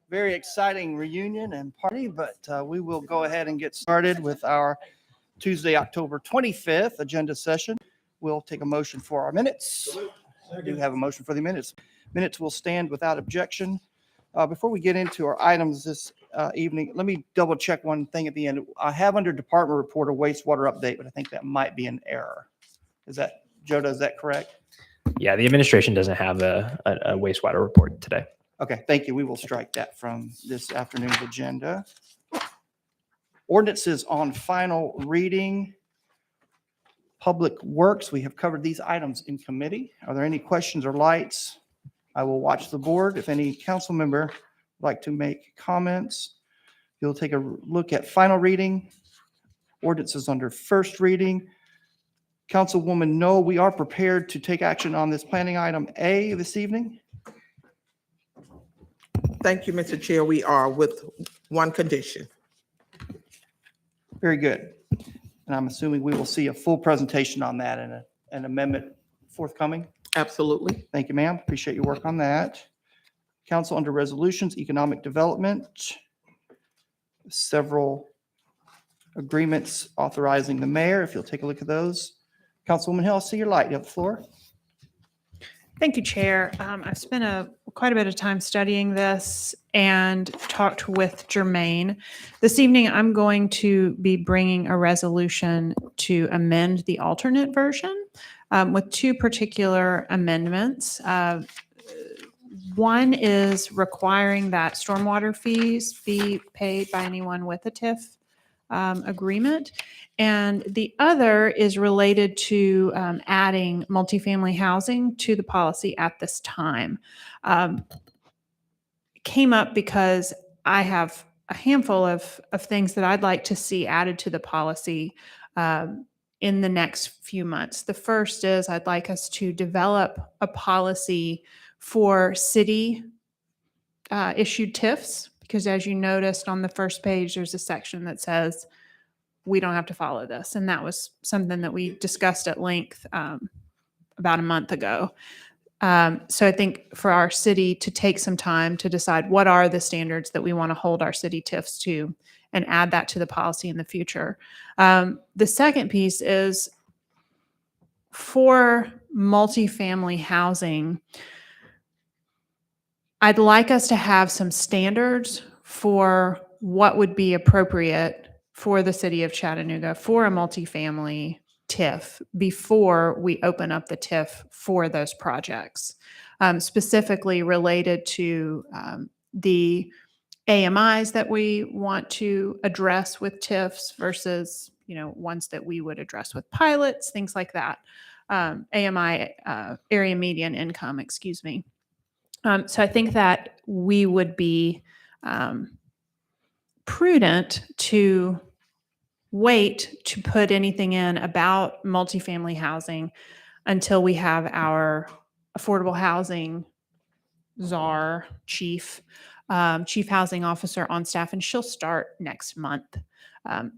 very exciting reunion and party, but we will go ahead and get started with our Tuesday, October 25th agenda session. We'll take a motion for our minutes. I do have a motion for the minutes. Minutes will stand without objection. Before we get into our items this evening, let me double check one thing at the end. I have under department report a wastewater update, but I think that might be an error. Is that, Joda, is that correct? Yeah, the administration doesn't have a wastewater report today. Okay, thank you. We will strike that from this afternoon's agenda. Ordinances on final reading. Public Works, we have covered these items in committee. Are there any questions or lights? I will watch the board. If any council member would like to make comments, you'll take a look at final reading. Ordinances under first reading. Councilwoman No, we are prepared to take action on this planning item A this evening. Thank you, Mr. Chair. We are with one condition. Very good. And I'm assuming we will see a full presentation on that and an amendment forthcoming. Absolutely. Thank you, ma'am. Appreciate your work on that. Council under resolutions, economic development. Several agreements authorizing the mayor. If you'll take a look at those. Councilwoman Hill, I see your light. You have the floor. Thank you, Chair. I've spent quite a bit of time studying this and talked with Jermaine. This evening, I'm going to be bringing a resolution to amend the alternate version with two particular amendments. One is requiring that stormwater fees be paid by anyone with a TIF agreement. And the other is related to adding multifamily housing to the policy at this time. It came up because I have a handful of things that I'd like to see added to the policy in the next few months. The first is I'd like us to develop a policy for city issued TIFs, because as you noticed on the first page, there's a section that says we don't have to follow this. And that was something that we discussed at length about a month ago. So I think for our city to take some time to decide what are the standards that we want to hold our city TIFs to and add that to the policy in the future. The second piece is for multifamily housing, I'd like us to have some standards for what would be appropriate for the city of Chattanooga for a multifamily TIF before we open up the TIF for those projects, specifically related to the AMIs that we want to address with TIFs versus, ones that we would address with pilots, things like that. AMI, area median income, excuse me. So I think that we would be prudent to wait to put anything in about multifamily housing until we have our affordable housing czar chief housing officer on staff, and she'll start next month.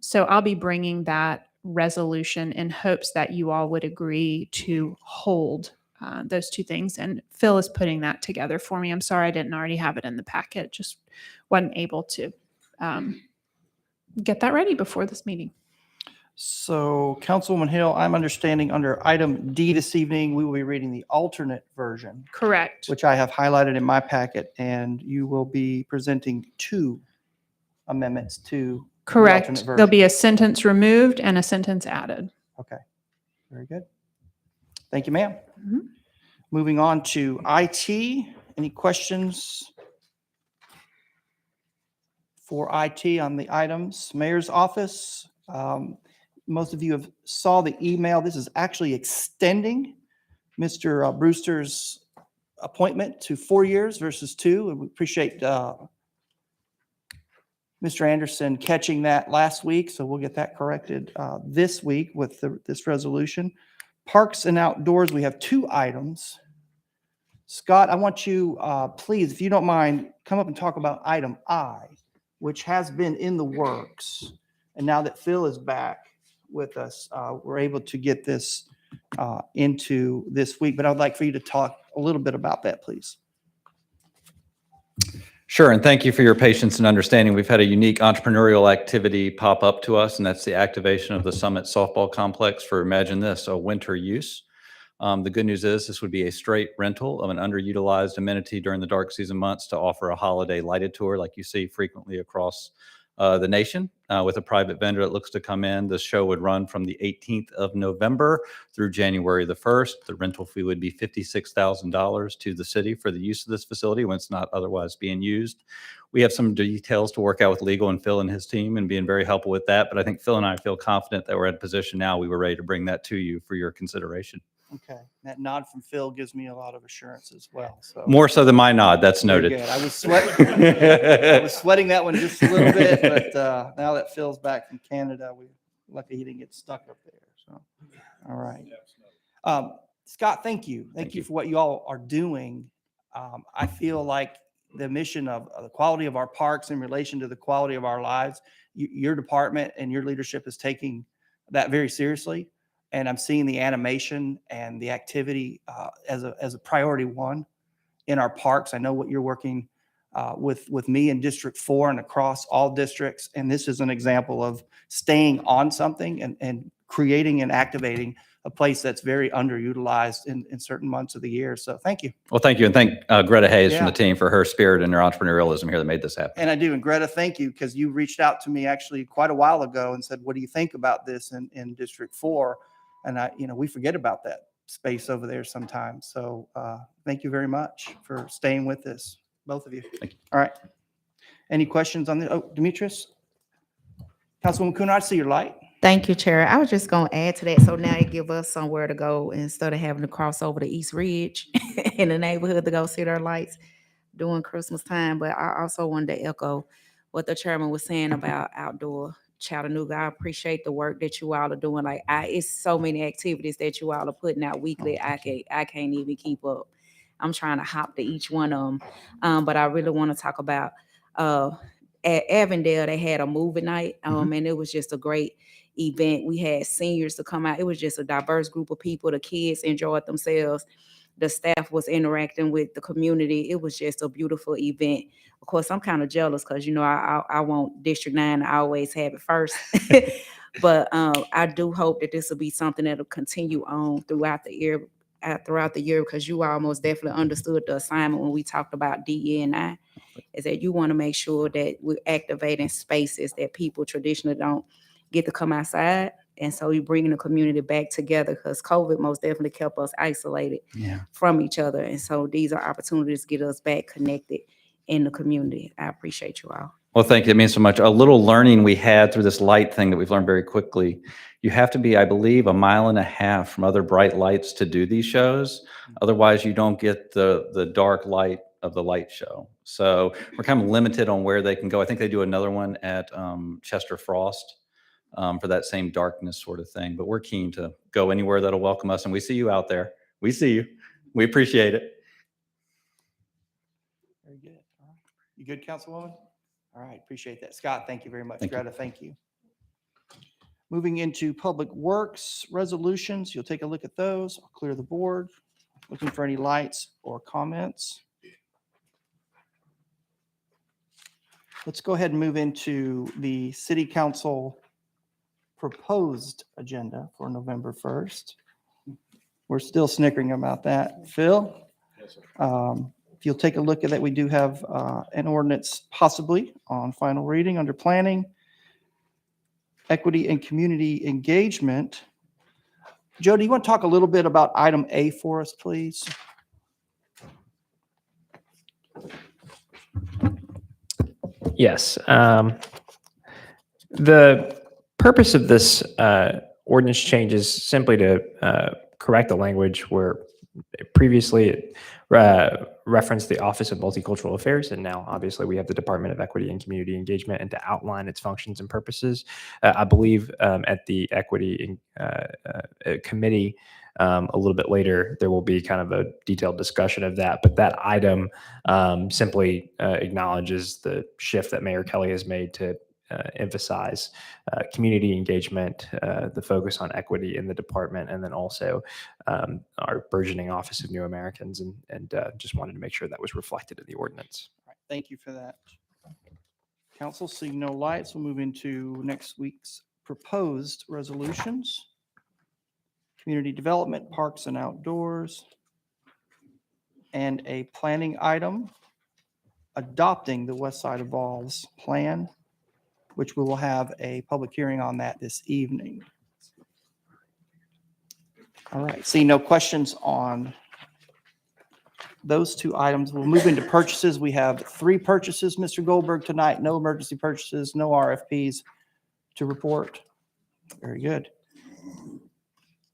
So I'll be bringing that resolution in hopes that you all would agree to hold those two things. And Phil is putting that together for me. I'm sorry I didn't already have it in the packet. Just wasn't able to get that ready before this meeting. So Councilwoman Hill, I'm understanding under item D this evening, we will be reading the alternate version, Correct. which I have highlighted in my packet, and you will be presenting two amendments to the Correct. alternate version. There'll be a sentence removed and a sentence added. Okay, very good. Thank you, ma'am. Mhm. Moving on to IT. Any questions for IT on the items? Mayor's office. Most of you have saw the email. This is actually extending Mr. Brewster's appointment to 4 years versus 2. And we appreciate Mr. Anderson catching that last week. So we'll get that corrected this week with this resolution. Parks and outdoors, we have 2 items. Scott, I want you, please, if you don't mind, come up and talk about item I, which has been in the works. And now that Phil is back with us, we're able to get this into this week. But I'd like for you to talk a little bit about that, please. Sure, and thank you for your patience and understanding. We've had a unique entrepreneurial activity pop up to us, and that's the activation of the Summit Softball Complex for, imagine this, a winter use. The good news is this would be a straight rental of an underutilized amenity during the dark season months to offer a holiday lighted tour like you see frequently across the nation with a private vendor that looks to come in. The show would run from the 18th of November through January the 1st. The rental fee would be $56,000 to the city for the use of this facility when it's not otherwise being used. We have some details to work out with legal and Phil and his team and being very helpful with that. But I think Phil and I feel confident that we're at a position now we were ready to bring that to you for your consideration. Okay. That nod from Phil gives me a lot of assurance as well. So More so than my nod, that's very noted. good. I was sweating that one just a little bit, but now that Phil's back from Canada, we're lucky he didn't get stuck up there. So, all right. Scott, thank you. Thank you for what you all are doing. I feel like the mission of the quality of our parks in relation to the quality of our lives, your department and your leadership is taking that very seriously. And I'm seeing the animation and the activity as a priority one in our parks. I know what you're working with me in District 4 and across all districts. And this is an example of staying on something and creating and activating a place that's very underutilized in certain months of the year. So thank you. Well, thank you. And thank Greta Hayes from Yeah. the team for her spirit and her entrepreneurialism here that made this happen. And I do. And Greta, thank you, because you reached out to me actually quite a while ago and said, what do you think about this in District 4? And we forget about that space over there sometimes. So thank you very much for staying with us, both of you. Thank you. All right. Any questions on the, Demetrius? Councilwoman Kuhn, I see your light. Thank you, Chair. I was just going to add to that. So now you give us somewhere to go instead of having to cross over to East Ridge in the neighborhood to go see their lights during Christmas time. But I also wanted to echo what the chairman was saying about outdoor Chattanooga. I appreciate the work that you all are doing. Like it's so many activities that you all are putting out weekly. I can't even keep up. I'm trying to hop to each one of them. But I really want to talk about at Avondale, they had a movie night, and it was just a great event. We had seniors to come out. It was just a diverse group of people. The kids enjoyed themselves. The staff was interacting with the community. It was just a beautiful event. Of course, I'm kind of jealous because, I want District 9 to always have it first. But I do hope that this will be something that'll continue on throughout the year, because you almost definitely understood the assignment when we talked about DE&I, is that you want to make sure that we're activating spaces that people traditionally don't get to come outside. And so you're bringing the community back together, because COVID most definitely kept us isolated from each other. And so these are opportunities to get us back connected in the community. I appreciate you all. Well, thank you. It means so much. A little learning we had through this light thing that we've learned very quickly. You have to be, I believe, 1.5 miles from other bright lights to do these shows. Otherwise, you don't get the dark light of the light show. So we're kind of limited on where they can go. I think they do another one at Chester Frost for that same darkness sort of thing. But we're keen to go anywhere that'll welcome us. And we see you out there. We see you. We appreciate it. Very good. All right. You good, Councilwoman? All right. Appreciate that. Scott, thank you very much. Thank you. Greta, thank you. Moving into Public Works resolutions, you'll take a look at those. I'll clear the board. Looking for any lights or comments. Let's go ahead and move into the City Council proposed agenda for November 1st. We're still snickering about that. Phil? Yes, sir. If you'll take a look at that, we do have an ordinance possibly on final reading under planning, equity and community engagement. Joe, do you want to talk a little bit about item A for us, please? Yes. The purpose of this ordinance change is simply to correct the language where previously it referenced the Office of Multicultural Affairs, and now obviously we have the Department of Equity and Community Engagement, and to outline its functions and purposes. I believe at the Equity Committee a little bit later, there will be kind of a detailed discussion of that, but that item simply acknowledges the shift that Mayor Kelly has made to emphasize community engagement, the focus on equity in the department, and then also our burgeoning Office of New Americans, and just wanted to make sure that was reflected in the ordinance. Thank you for that. Council, seeing no lights, we'll move into next week's proposed resolutions. Community development, parks and outdoors. And a planning item, adopting the West Side Evolves plan, which we will have a public hearing on that this evening. All right, seeing no questions on those two items, we'll move into purchases. We have 3 purchases, Mr. Goldberg, tonight. No emergency purchases, no RFPs to report. Very good.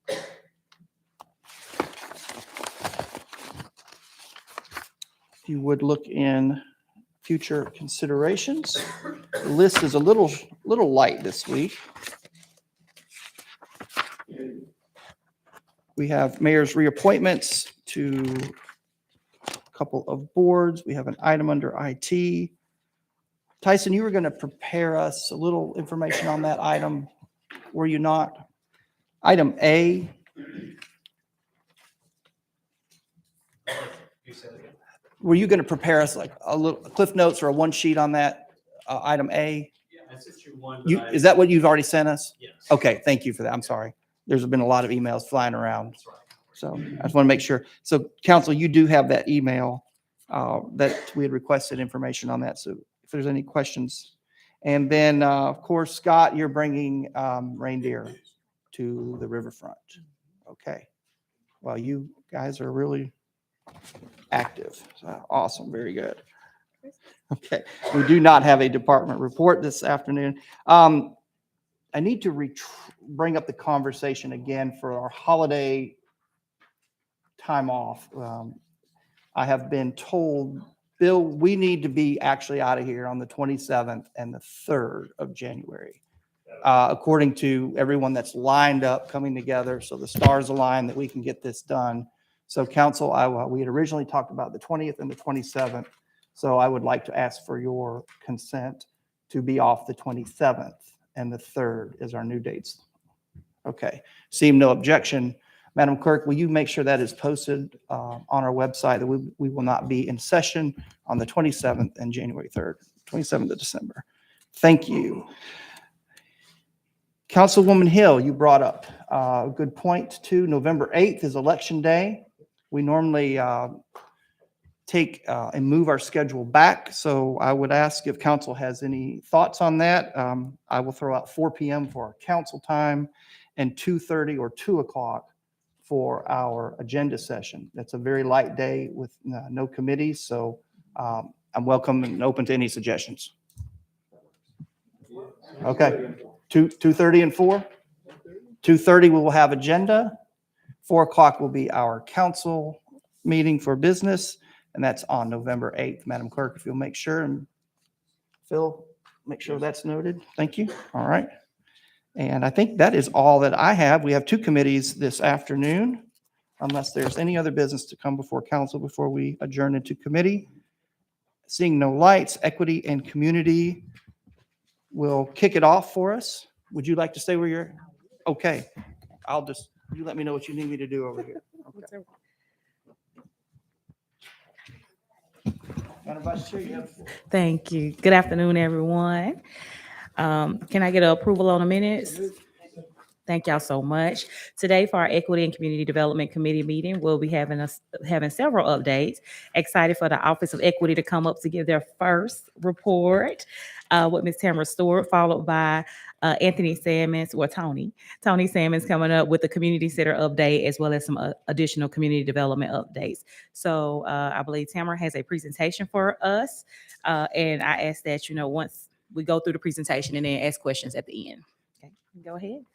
If you would look in future considerations, the list is a little light this week. We have mayor's reappointments to a couple of boards. We have an item under IT. Tyson, you were going to prepare us a little information on that item, were you not? Item A. Were you going to prepare us like a little cliff notes or a one sheet on that item A? Yeah, I sent you one. Is that what you've already sent us? Yes. Okay, thank you for that. I'm sorry. There's been a lot of emails flying around. That's right. So I just want to make sure. So council, you do have that email that we had requested information on that. So if there's any questions. And then, of course, Scott, you're bringing reindeer to the riverfront. Okay. Well, you guys are really active. Awesome. Very good. Okay. We do not have a department report this afternoon. I need to bring up the conversation again for our holiday time off. I have been told, Bill, we need to be actually out of here on the 27th and the 3rd of January, according to everyone that's lined up coming together. So the stars align that we can get this done. So council, we had originally talked about the 20th and the 27th. So I would like to ask for your consent to be off the 27th and the 3rd is our new dates. Okay, seeing no objection. Madam Clerk, will you make sure that is posted on our website that we will not be in session on the 27th and January 3rd, 27th of December. Thank you. Councilwoman Hill, you brought up a good point too. November 8th is Election Day. We normally take and move our schedule back. So I would ask if council has any thoughts on that. I will throw out 4 p.m. for our council time and 2:30 or 2 o'clock for our agenda session. That's a very light day with no committees. So I'm welcome and open to any suggestions. Okay, 2:30 and 4? 2:30 we will have agenda. 4 o'clock will be our council meeting for business. And that's on November 8th. Madam Clerk, if you'll make sure, and Phil, make sure that's noted. Thank you. All right. And I think that is all that I have. We have 2 committees this afternoon, unless there's any other business to come before council before we adjourn into committee. Seeing no lights, equity and community will kick it off for us. Would you like to stay where you're? Okay. You let me know what you need me to do over here. Okay. Madam Vice Chair, you have the floor. Thank you. Good afternoon, everyone. Can I get an approval on the minutes? Thank y'all so much. Today for our Equity and Community Development Committee meeting, we'll be having several updates. Excited for the Office of Equity to come up to give their first report with Ms. Tamara Stewart, followed by Anthony Sammons, or Tony Sammons coming up with the Community Center update, as well as some additional community development updates. So I believe Tamara has a presentation for us. And I ask that, once we go through the presentation and then ask questions at the end. Okay, go ahead.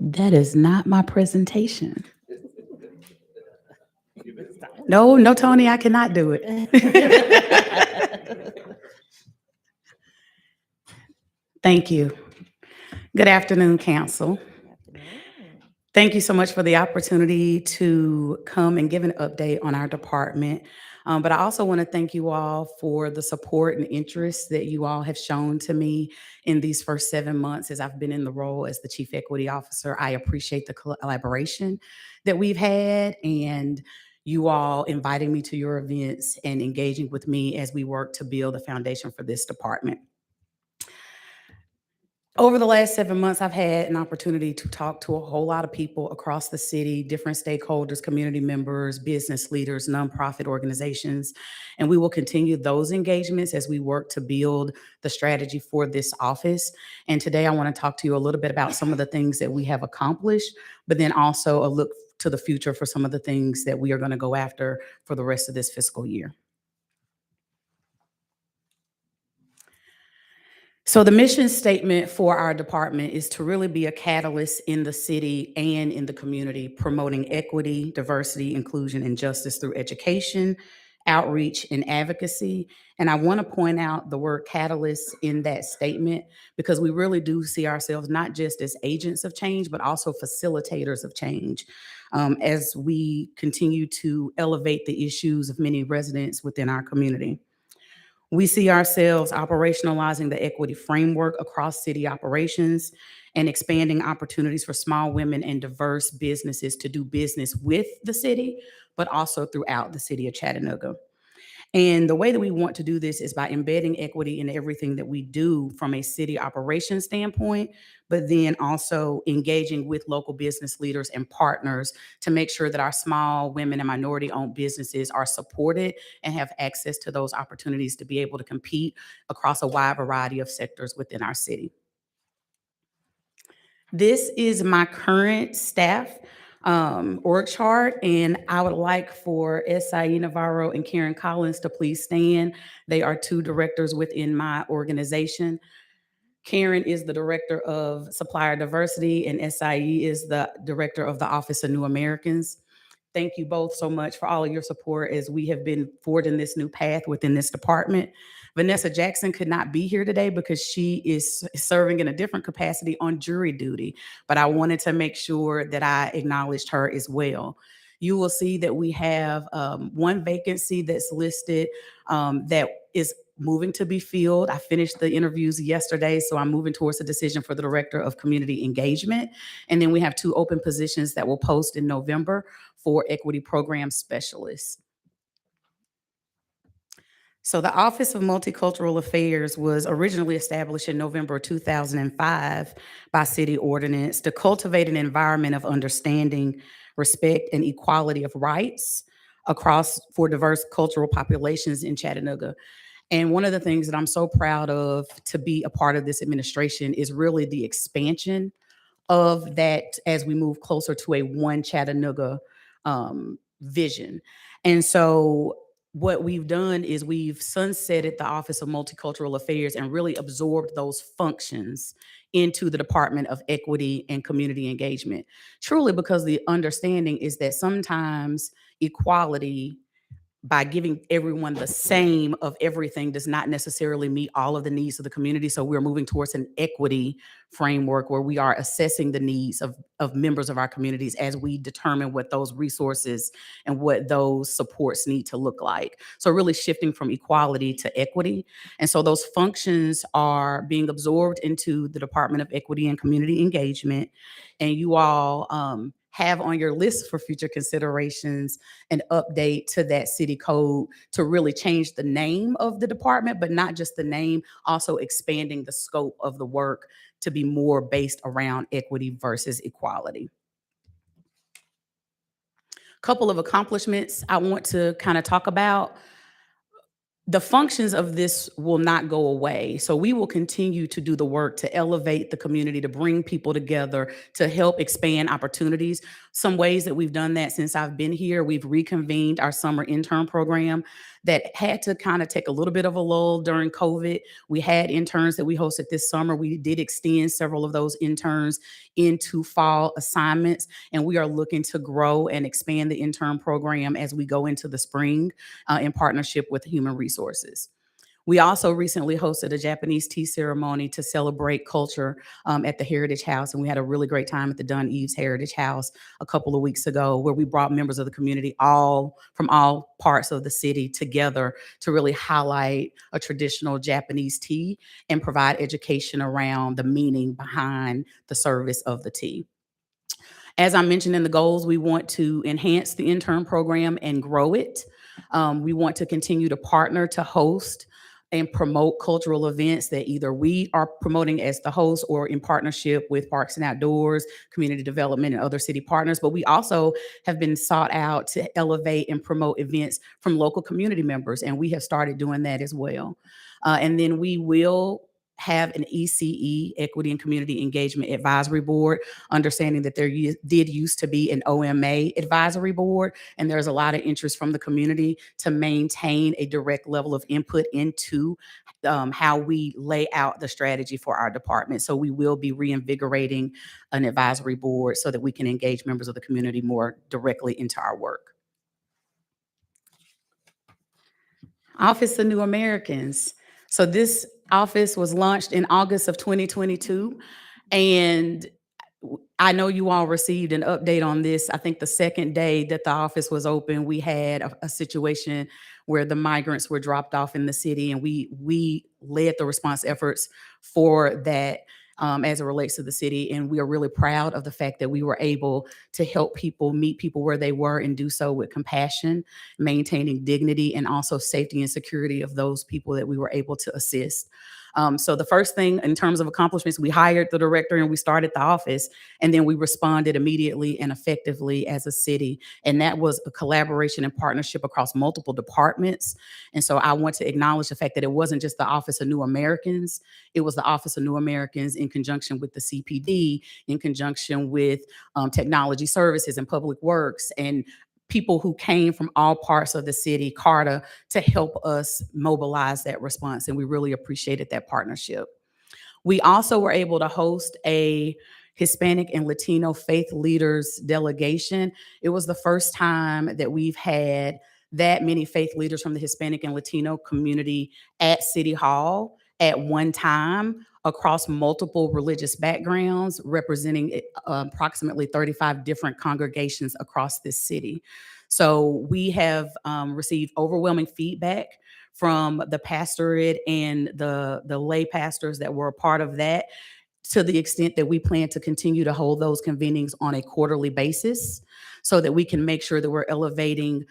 That is not my presentation. No, Tony, I cannot do it. Thank you. Good afternoon, council. Thank you so much for the opportunity to come and give an update on our department. But I also want to thank you all for the support and interest that you all have shown to me in these first 7 months as I've been in the role as the Chief Equity Officer. I appreciate the collaboration that we've had and you all inviting me to your events and engaging with me as we work to build a foundation for this department. Over the last 7 months, I've had an opportunity to talk to a whole lot of people across the city, different stakeholders, community members, business leaders, nonprofit organizations, and we will continue those engagements as we work to build the strategy for this office. And today I want to talk to you a little bit about some of the things that we have accomplished, but then also a look to the future for some of the things that we are going to go after for the rest of this fiscal year. So the mission statement for our department is to really be a catalyst in the city and in the community, promoting equity, diversity, inclusion, and justice through education, outreach, and advocacy. And I want to point out the word catalyst in that statement because we really do see ourselves not just as agents of change, but also facilitators of change as we continue to elevate the issues of many residents within our community. We see ourselves operationalizing the equity framework across city operations and expanding opportunities for small women and diverse businesses to do business with the city, but also throughout the city of Chattanooga. And the way that we want to do this is by embedding equity in everything that we do from a city operations standpoint, but then also engaging with local business leaders and partners to make sure that our small women and minority-owned businesses are supported and have access to those opportunities to be able to compete across a wide variety of sectors within our city. This is my current staff org chart, and I would like for Esai Navarro and Karen Collins to please stand. They are two directors within my organization. Karen is the director of supplier diversity, and Esai is the director of the Office of New Americans. Thank you both so much for all of your support as we have been forwarding this new path within this department. Vanessa Jackson could not be here today because she is serving in a different capacity on jury duty, but I wanted to make sure that I acknowledged her as well. You will see that we have one vacancy that's listed that is moving to be filled. I finished the interviews yesterday, so I'm moving towards a decision for the Director of Community Engagement. And then we have 2 open positions that will post in November for Equity Program Specialists. So the Office of Multicultural Affairs was originally established in November 2005 by city ordinance to cultivate an environment of understanding, respect, and equality of rights for diverse cultural populations in Chattanooga. And one of the things that I'm so proud of to be a part of this administration is really the expansion of that as we move closer to a one Chattanooga vision. And so what we've done is we've sunsetted the Office of Multicultural Affairs and really absorbed those functions into the Department of Equity and Community Engagement. Truly, because the understanding is that sometimes equality, by giving everyone the same of everything, does not necessarily meet all of the needs of the community. So we're moving towards an equity framework where we are assessing the needs of members of our communities as we determine what those resources and what those supports need to look like. So really shifting from equality to equity. And so those functions are being absorbed into the Department of Equity and Community Engagement. And you all have on your list for future considerations an update to that city code to really change the name of the department, but not just the name, also expanding the scope of the work to be more based around equity versus equality. Couple of accomplishments I want to kind of talk about. The functions of this will not go away. So we will continue to do the work to elevate the community, to bring people together, to help expand opportunities. Some ways that we've done that since I've been here, we've reconvened our summer intern program that had to kind of take a little bit of a lull during COVID. We had interns that we hosted this summer. We did extend several of those interns into fall assignments, and we are looking to grow and expand the intern program as we go into the spring in partnership with Human Resources. We also recently hosted a Japanese tea ceremony to celebrate culture at the Heritage House, and we had a really great time at the Dunn Eves Heritage House a couple of weeks ago, where we brought members of the community all from all parts of the city together to really highlight a traditional Japanese tea and provide education around the meaning behind the service of the tea. As I mentioned in the goals, we want to enhance the intern program and grow it. We want to continue to partner to host and promote cultural events that either we are promoting as the host or in partnership with Parks and Outdoors, Community Development, and other city partners. But we also have been sought out to elevate and promote events from local community members, and we have started doing that as well. And then we will have an ECE, Equity and Community Engagement Advisory Board, understanding that there did used to be an OMA advisory board, and there's a lot of interest from the community to maintain a direct level of input into how we lay out the strategy for our department. So we will be reinvigorating an advisory board so that we can engage members of the community more directly into our work. Office of New Americans. So this office was launched in August of 2022, and I know you all received an update on this. I think the second day that the office was open, we had a situation where the migrants were dropped off in the city, and we led the response efforts for that as it relates to the city. And we are really proud of the fact that we were able to help people meet people where they were and do so with compassion, maintaining dignity, and also safety and security of those people that we were able to assist. So the first thing in terms of accomplishments, we hired the director and we started the office, and then we responded immediately and effectively as a city. And that was a collaboration and partnership across multiple departments. And so I want to acknowledge the fact that it wasn't just the Office of New Americans, it was the Office of New Americans in conjunction with the CPD, in conjunction with technology services and public works, and people who came from all parts of the city, CARTA, to help us mobilize that response. And we really appreciated that partnership. We also were able to host a Hispanic and Latino faith leaders delegation. It was the first time that we've had that many faith leaders from the Hispanic and Latino community at City Hall at one time, across multiple religious backgrounds, representing approximately 35 different congregations across this city. So we have received overwhelming feedback from the pastorate and the lay pastors that were a part of that, to the extent that we plan to continue to hold those convenings on a quarterly basis so that we can make sure that we're elevating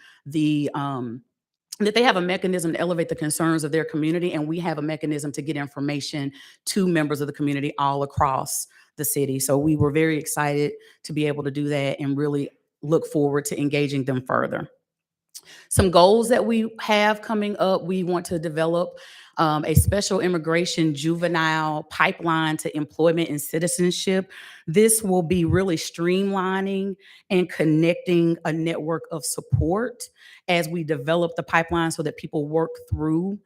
that they have a mechanism to elevate the concerns of their community, and we have a mechanism to get information to members of the community all across the city. So we were very excited to be able to do that and really look forward to engaging them further. Some goals that we have coming up: we want to develop a special immigration juvenile pipeline to employment and citizenship. This will be really streamlining and connecting a network of support as we develop the pipeline so that people work through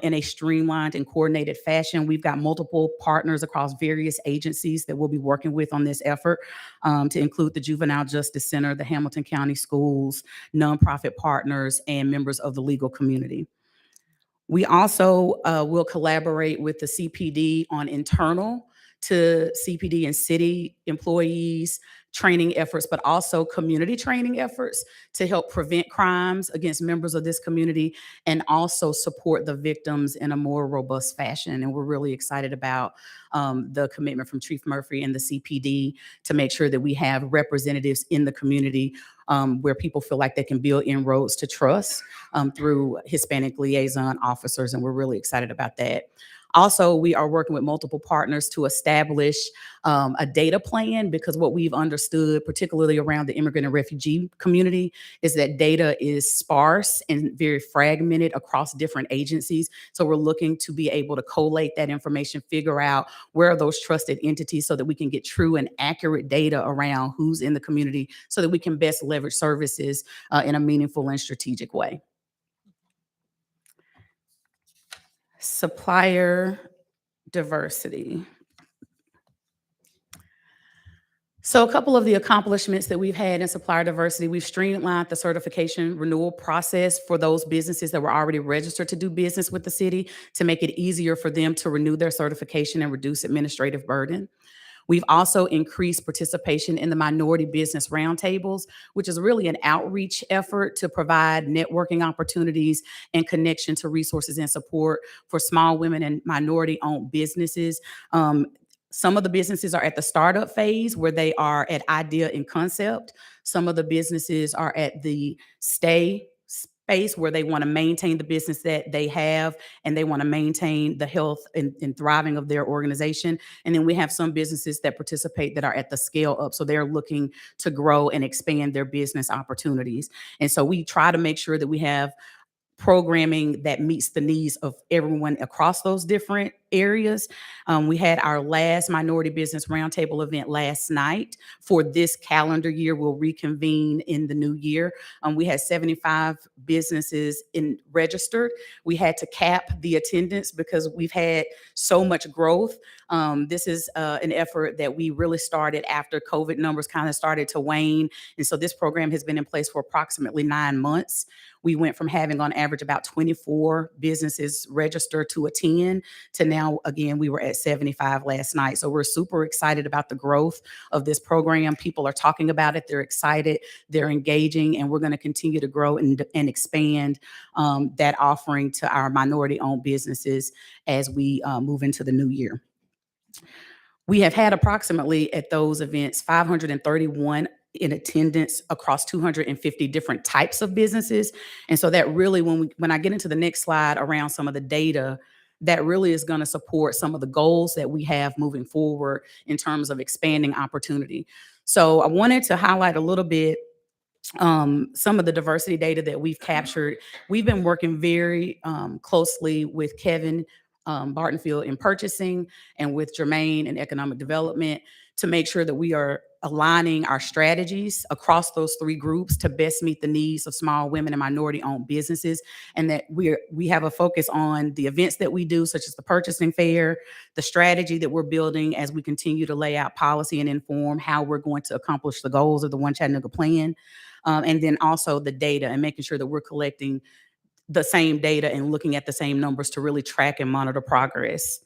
in a streamlined and coordinated fashion. We've got multiple partners across various agencies that we'll be working with on this effort, to include the Juvenile Justice Center, the Hamilton County Schools, nonprofit partners, and members of the legal community. We also will collaborate with the CPD on internal to CPD and city employees training efforts, but also community training efforts to help prevent crimes against members of this community and also support the victims in a more robust fashion. And we're really excited about the commitment from Chief Murphy and the CPD to make sure that we have representatives in the community where people feel like they can build inroads to trust through Hispanic liaison officers. And we're really excited about that. Also, we are working with multiple partners to establish a data plan, because what we've understood, particularly around the immigrant and refugee community, is that data is sparse and very fragmented across different agencies. So we're looking to be able to collate that information, figure out where are those trusted entities so that we can get true and accurate data around who's in the community so that we can best leverage services in a meaningful and strategic way. Supplier diversity. So a couple of the accomplishments that we've had in supplier diversity, we've streamlined the certification renewal process for those businesses that were already registered to do business with the city to make it easier for them to renew their certification and reduce administrative burden. We've also increased participation in the minority business roundtables, which is really an outreach effort to provide networking opportunities and connection to resources and support for small women and minority-owned businesses. Some of the businesses are at the startup phase where they are at idea and concept. Some of the businesses are at the stay space where they want to maintain the business that they have and they want to maintain the health and thriving of their organization. And then we have some businesses that participate that are at the scale up. So they're looking to grow and expand their business opportunities. And so we try to make sure that we have programming that meets the needs of everyone across those different areas. We had our last minority business roundtable event last night. For this calendar year, we'll reconvene in the new year. We had 75 businesses registered. We had to cap the attendance because we've had so much growth. This is an effort that we really started after COVID numbers kind of started to wane. And so this program has been in place for approximately 9 months. We went from having on average about 24 businesses registered to attend to now, again, we were at 75 last night. So we're super excited about the growth of this program. People are talking about it. They're excited. They're engaging, and we're going to continue to grow and expand that offering to our minority-owned businesses as we move into the new year. We have had approximately at those events 531 in attendance across 250 different types of businesses. And so that really, when I get into the next slide around some of the data, that really is going to support some of the goals that we have moving forward in terms of expanding opportunity. So I wanted to highlight a little bit some of the diversity data that we've captured. We've been working very closely with Kevin Bartonfield in purchasing and with Jermaine in economic development to make sure that we are aligning our strategies across those three groups to best meet the needs of small women and minority-owned businesses, and that we have a focus on the events that we do, such as the purchasing fair, the strategy that we're building as we continue to lay out policy and inform how we're going to accomplish the goals of the One Chattanooga Plan, and then also the data and making sure that we're collecting the same data and looking at the same numbers to really track and monitor progress.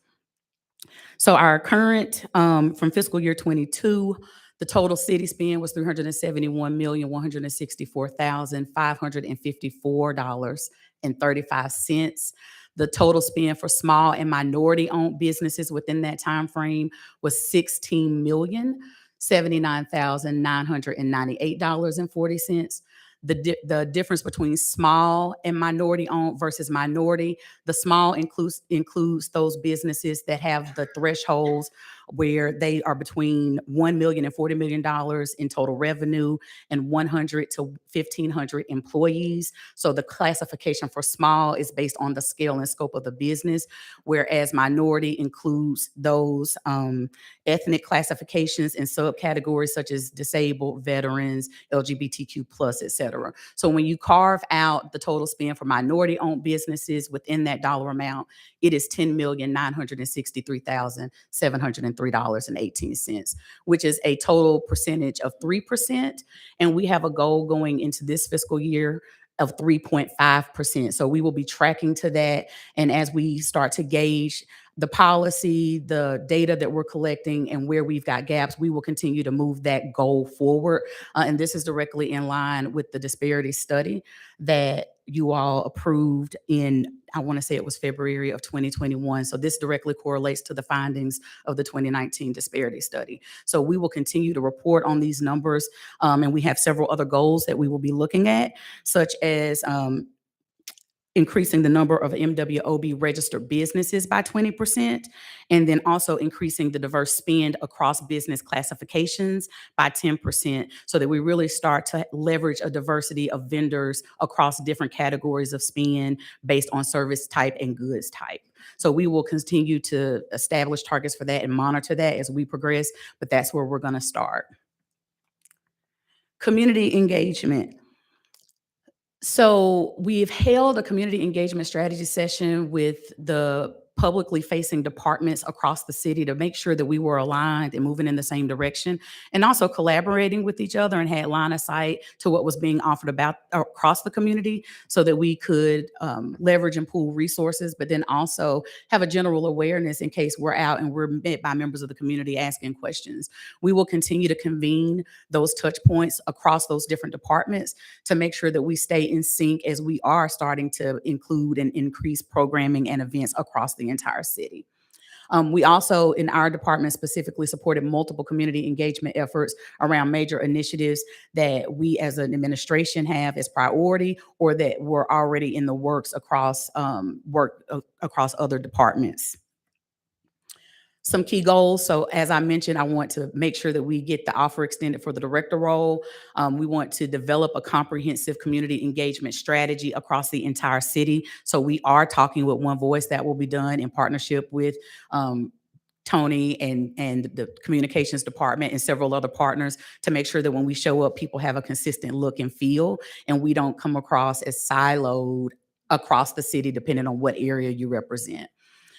So our current, from fiscal year 22, the total city spend was $371,164,554.35. The total spend for small and minority-owned businesses within that time frame was $16,079,998.40. The difference between small and minority-owned versus minority, the small includes those businesses that have the thresholds where they are between $1 million and $40 million in total revenue and 100 to 1,500 employees. So the classification for small is based on the scale and scope of the business, whereas minority includes those ethnic classifications and subcategories such as disabled, veterans, LGBTQ+, et cetera. So when you carve out the total spend for minority-owned businesses within that dollar amount, it is $10,963,703.18, which is a total percentage of 3%. And we have a goal going into this fiscal year of 3.5%. So we will be tracking to that. And as we start to gauge the policy, the data that we're collecting, and where we've got gaps, we will continue to move that goal forward. And this is directly in line with the disparity study that you all approved in, I want to say it was February of 2021. So this directly correlates to the findings of the 2019 disparity study. So we will continue to report on these numbers. And we have several other goals that we will be looking at, such as increasing the number of MWOB registered businesses by 20%, and then also increasing the diverse spend across business classifications by 10%, so that we really start to leverage a diversity of vendors across different categories of spend based on service type and goods type. So we will continue to establish targets for that and monitor that as we progress, but that's where we're going to start. Community engagement. So we've held a community engagement strategy session with the publicly facing departments across the city to make sure that we were aligned and moving in the same direction, and also collaborating with each other and had line of sight to what was being offered about across the community so that we could leverage and pool resources, but then also have a general awareness in case we're out and we're met by members of the community asking questions. We will continue to convene those touch points across those different departments to make sure that we stay in sync as we are starting to include and increase programming and events across the entire city. We also, in our department specifically, supported multiple community engagement efforts around major initiatives that we as an administration have as priority or that were already in the works across across other departments. Some key goals. So as I mentioned, I want to make sure that we get the offer extended for the director role. We want to develop a comprehensive community engagement strategy across the entire city. So we are talking with one voice. That will be done in partnership with Tony and the communications department and several other partners to make sure that when we show up, people have a consistent look and feel, and we don't come across as siloed across the city, depending on what area you represent.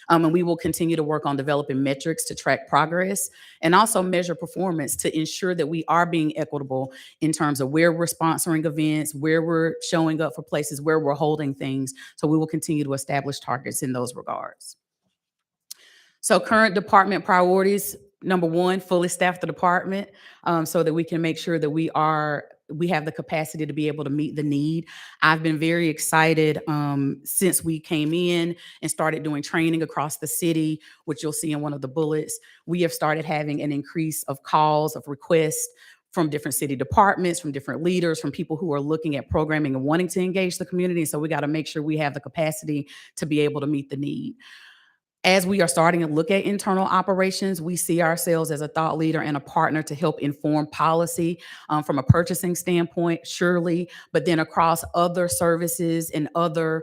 And we will continue to work on developing metrics to track progress and also measure performance to ensure that we are being equitable in terms of where we're sponsoring events, where we're showing up for places, where we're holding things. So we will continue to establish targets in those regards. So current department priorities, number one, fully staff the department so that we can make sure that we have the capacity to be able to meet the need. I've been very excited since we came in and started doing training across the city, which you'll see in one of the bullets. We have started having an increase of calls, of requests from different city departments, from different leaders, from people who are looking at programming and wanting to engage the community. So we got to make sure we have the capacity to be able to meet the need. As we are starting to look at internal operations, we see ourselves as a thought leader and a partner to help inform policy from a purchasing standpoint, surely, but then across other services and other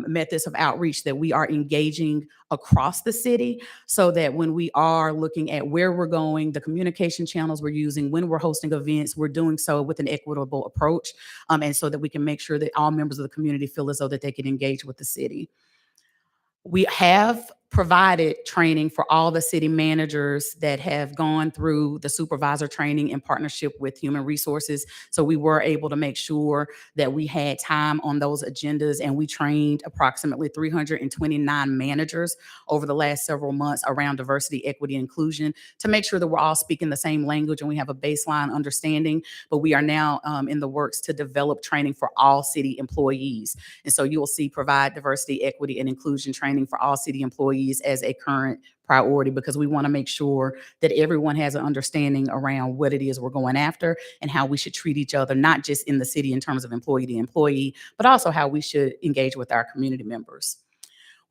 methods of outreach that we are engaging across the city so that when we are looking at where we're going, the communication channels we're using, when we're hosting events, we're doing so with an equitable approach and so that we can make sure that all members of the community feel as though that they can engage with the city. We have provided training for all the city managers that have gone through the supervisor training in partnership with Human Resources. So we were able to make sure that we had time on those agendas, and we trained approximately 329 managers over the last several months around diversity, equity, and inclusion to make sure that we're all speaking the same language and we have a baseline understanding. But we are now in the works to develop training for all city employees. And so you will see provide diversity, equity, and inclusion training for all city employees as a current priority, because we want to make sure that everyone has an understanding around what it is we're going after and how we should treat each other, not just in the city in terms of employee to employee, but also how we should engage with our community members.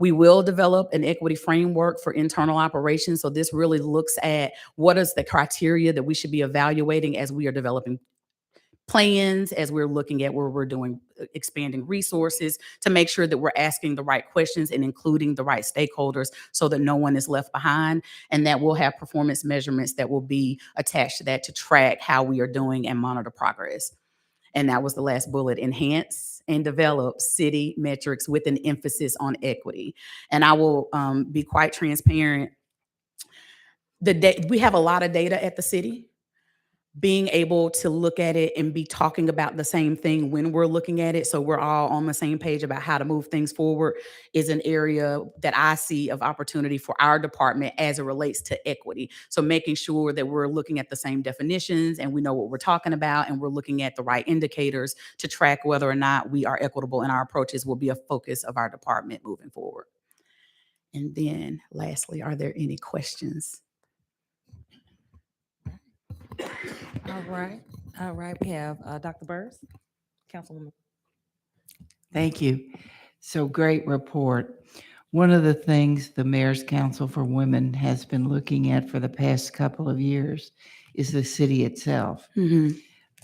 We will develop an equity framework for internal operations. So this really looks at what is the criteria that we should be evaluating as we are developing plans, as we're looking at where we're doing expanding resources to make sure that we're asking the right questions and including the right stakeholders so that no one is left behind. And that we'll have performance measurements that will be attached to that to track how we are doing and monitor progress. And that was the last bullet: enhance and develop city metrics with an emphasis on equity. And I will be quite transparent. We have a lot of data at the city. Being able to look at it and be talking about the same thing when we're looking at it, so we're all on the same page about how to move things forward, is an area that I see of opportunity for our department as it relates to equity. So making sure that we're looking at the same definitions and we know what we're talking about and we're looking at the right indicators to track whether or not we are equitable in our approaches will be a focus of our department moving forward. And then lastly, are there any questions? All right. We have Dr. Burrs, Councilwoman. Thank you. So great report. One of the things the Mayor's Council for Women has been looking at for the past couple of years is the city itself.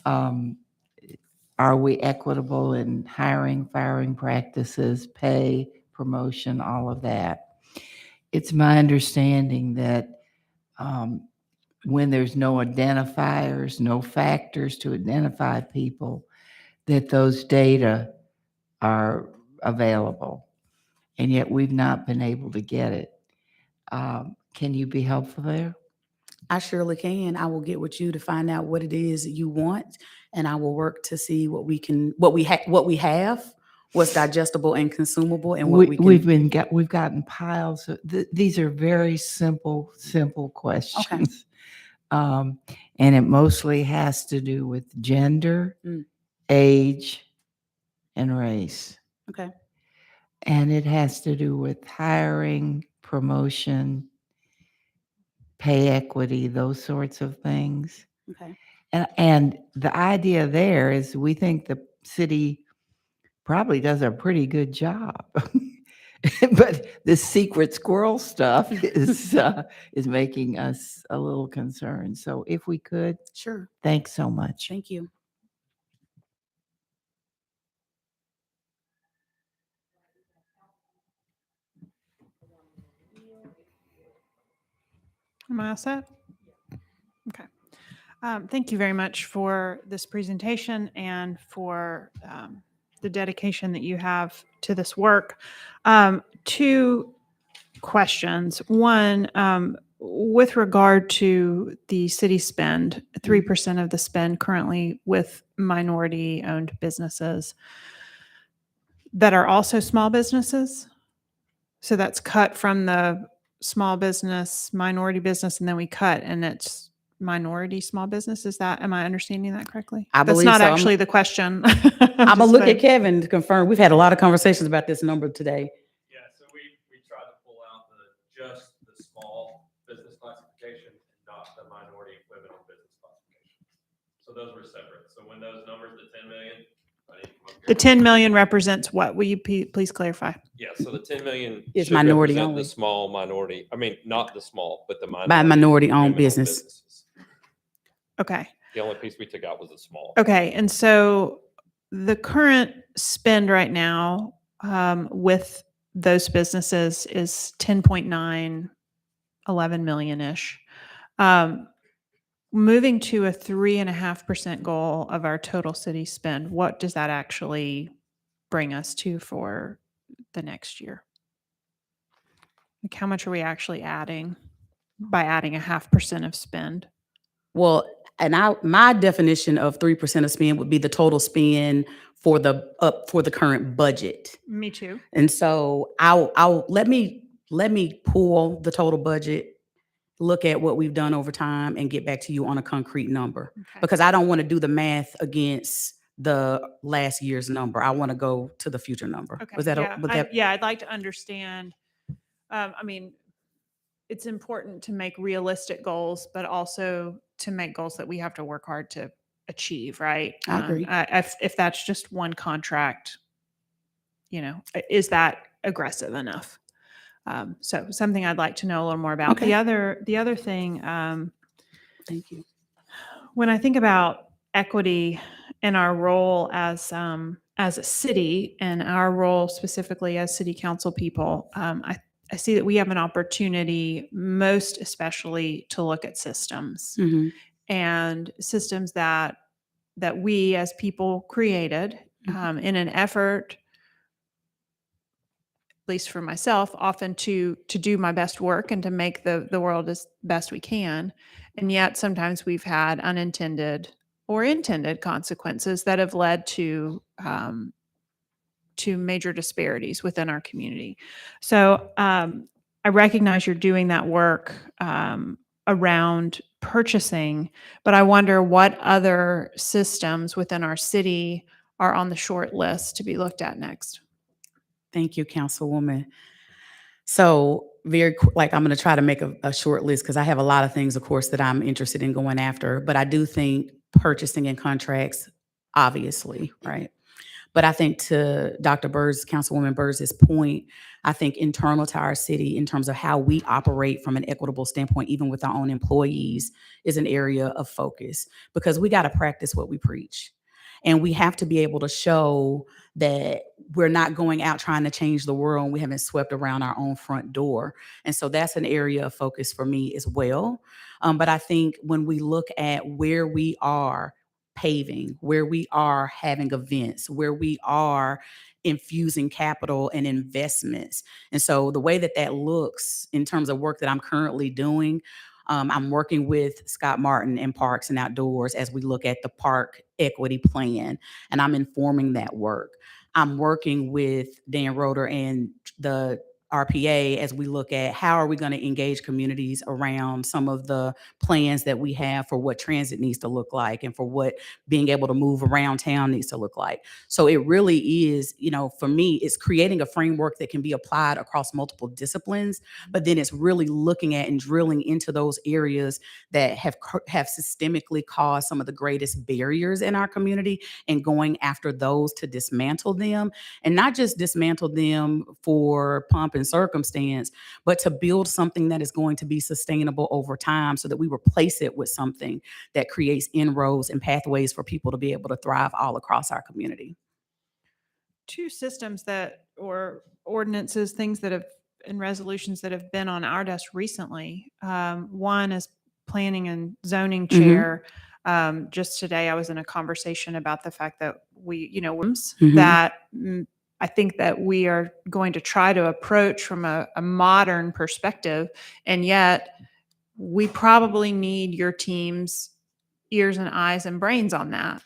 Are we equitable in hiring, firing practices, pay, promotion, all of that? It's my understanding that when there's no identifiers, no factors to identify people, that those data are available. and yet we've not been able to get it. Can you be helpful there? I surely can. I will get with you to find out what it is you want, and I will work to see what we have, what's digestible and consumable, and what we can. We've gotten piles of, these are very simple questions. And it mostly has to do with gender, Mm. age, and race. Okay. And it has to do with hiring, promotion, pay equity, those sorts of things. Okay. And the idea there is we think the city probably does a pretty good job. But the secret squirrel stuff is making us a little concerned. So if we could, Sure. thanks so much. Thank you. Am I all set? Okay. Thank you very much for this presentation and for the dedication that you have to this work. Two questions. One, with regard to the city spend, 3% of the spend currently with minority-owned businesses that are also small businesses. So that's cut from the small business, minority business, and then we cut, and it's minority small business. Is that, am I understanding that correctly? I That's believe not so. actually the question. I'm gonna look at Kevin to confirm. We've had a lot of conversations about this number today. Yeah, so we tried to pull out just the small business classification, not the minority women-owned business classification. So those were separate. So when those numbers, the 10 million. The 10 million represents what? Will you please clarify? Yeah, so the 10 million Is should minority represent only. the small minority, I mean, not the small, but the By minority-owned women-owned business. businesses. Okay. The only piece we took out was the small. Okay. And so the current spend right now with those businesses is 10.9, 11 million-ish. Moving to a 3.5% goal of our total city spend, what does that actually bring us to for the next year? Like how much are we actually adding by adding 0.5% of spend? Well, and my definition of 3% of spend would be the total spend for the current budget. Me too. And so I'll let me pull the total budget, look at what we've done over time, and get back to you on a concrete number. Okay. Because I don't want to do the math against the last year's number. I want to go to the future number. Okay. Was that Yeah, I'd like to understand. I mean, it's important to make realistic goals, but also to make goals that we have to work hard to achieve, right? I agree. If that's just one contract, is that aggressive enough? So something I'd like to know a little more about. Okay. The other thing, Thank you. when I think about equity and our role as a city and our role specifically as city council people, I see that we have an opportunity, most especially to look at systems Mhm. and systems that we as people created in an effort, at least for myself, often to do my best work and to make the world as best we can. And yet sometimes we've had unintended or intended consequences that have led to major disparities within our community. So I recognize you're doing that work around purchasing, but I wonder what other systems within our city are on the short list to be looked at next. Thank you, Councilwoman. So I'm going to try to make a short list because I have a lot of things, of course, that I'm interested in going after, but I do think purchasing and contracts, obviously, right? But I think to Dr. Burrs, Councilwoman Burrs' point, I think internal to our city in terms of how we operate from an equitable standpoint, even with our own employees, is an area of focus because we got to practice what we preach. And we have to be able to show that we're not going out trying to change the world and we haven't swept around our own front door. And so that's an area of focus for me as well. But I think when we look at where we are paving, where we are having events, where we are infusing capital and investments. And so the way that that looks in terms of work that I'm currently doing, I'm working with Scott Martin in Parks and Outdoors as we look at the park equity plan, and I'm informing that work. I'm working with Dan Roeder and the RPA as we look at how are we going to engage communities around some of the plans that we have for what transit needs to look like and for what being able to move around town needs to look like. So it really is, for me, it's creating a framework that can be applied across multiple disciplines, but then it's really looking at and drilling into those areas that have systemically caused some of the greatest barriers in our community and going after those to dismantle them, and not just dismantle them for pomp and circumstance, but to build something that is going to be sustainable over time so that we replace it with something that creates inroads and pathways for people to be able to thrive all across our community. Two systems or ordinances, things that have, and resolutions that have been on our desk recently. One is planning and zoning chair. Just today, I was in a conversation about the fact that that I think that we are going to try to approach from a modern perspective, and yet we probably need your team's ears and eyes and brains on that.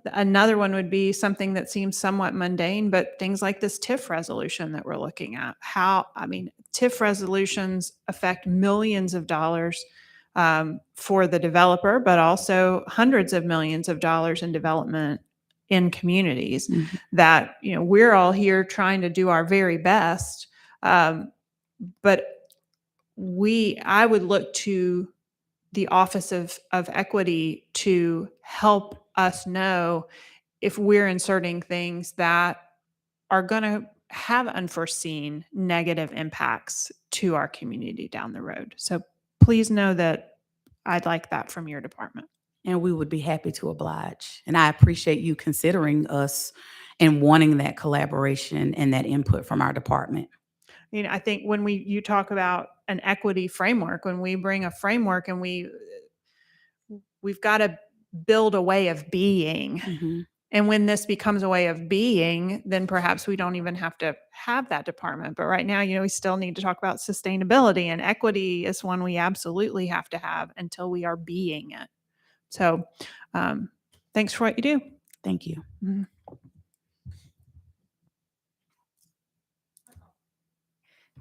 Another one would be something that seems somewhat mundane, but things like this TIF resolution that we're looking at. TIF resolutions affect millions of dollars for the developer, but also hundreds of millions of dollars in development in communities that, we're all here trying to do our very best. But I would look to the Office of Equity to help us know if we're inserting things that are going to have unforeseen negative impacts to our community down the road. So please know that I'd like that from your department. And we would be happy to oblige. And I appreciate you considering us and wanting that collaboration and that input from our department. I think when you talk about an equity framework, when we bring a framework and we've got to build a way of being. And when this becomes a way of being, then perhaps we don't even have to have that department. But right now, we still need to talk about sustainability, and equity is one we absolutely have to have until we are being it. So thanks for what you do. Thank you.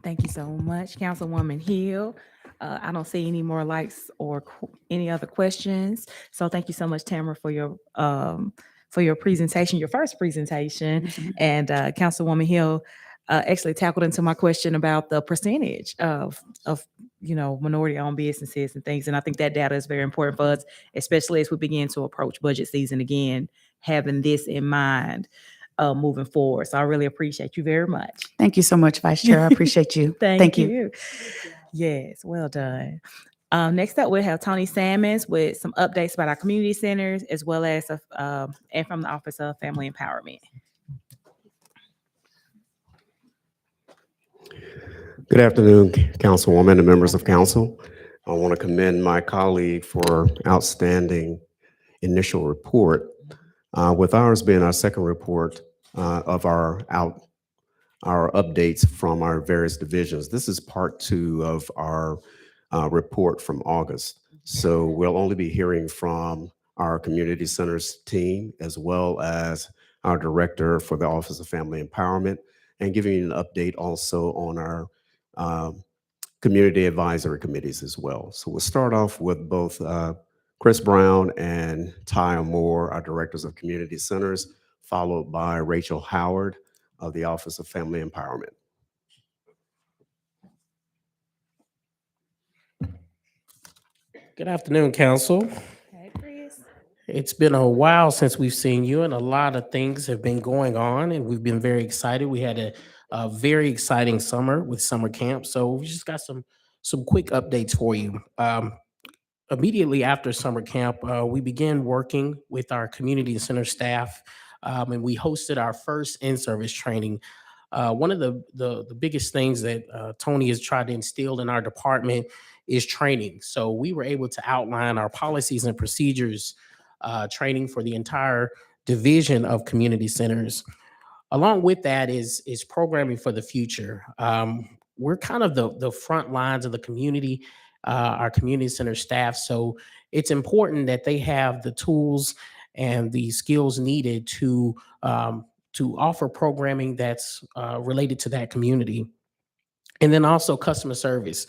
Thank you so much, Councilwoman Hill. I don't see any more lights or any other questions. So thank you so much, Tamara, for your presentation, your first presentation. And Councilwoman Hill actually tackled into my question about the percentage of minority-owned businesses and things. And I think that data is very important for us, especially as we begin to approach budget season again, having this in mind moving forward. So I really appreciate you very much. Thank you so much, Vice Chair. I appreciate you. Thank you. Yes, well done. Next up, we'll have Tony Sammons with some updates about our community centers, as well as and from the Office of Family Empowerment. Good afternoon, Councilwoman and members of council. I want to commend my colleague for outstanding initial report, with ours being our second report of our updates from our various divisions. This is part 2 of our report from August. So we'll only be hearing from our community centers team, as well as our director for the Office of Family Empowerment, and giving you an update also on our community advisory committees as well. So we'll start off with both Chris Brown and Ty Moore, our directors of community centers, followed by Rachel Howard of the Office of Family Empowerment. Good afternoon, Council. Hey, Chris. It's been a while since we've seen you, and a lot of things have been going on, and we've been very excited. We had a very exciting summer with summer camp, so we just got some quick updates for you. Immediately after summer camp, we began working with our community center staff, and we hosted our first in-service training. One of the biggest things that Tony has tried to instill in our department is training. So we were able to outline our policies and procedures training for the entire division of community centers. Along with that is programming for the future. We're kind of the front lines of the community, our community center staff. So it's important that they have the tools and the skills needed to offer programming that's related to that community. And then also customer service,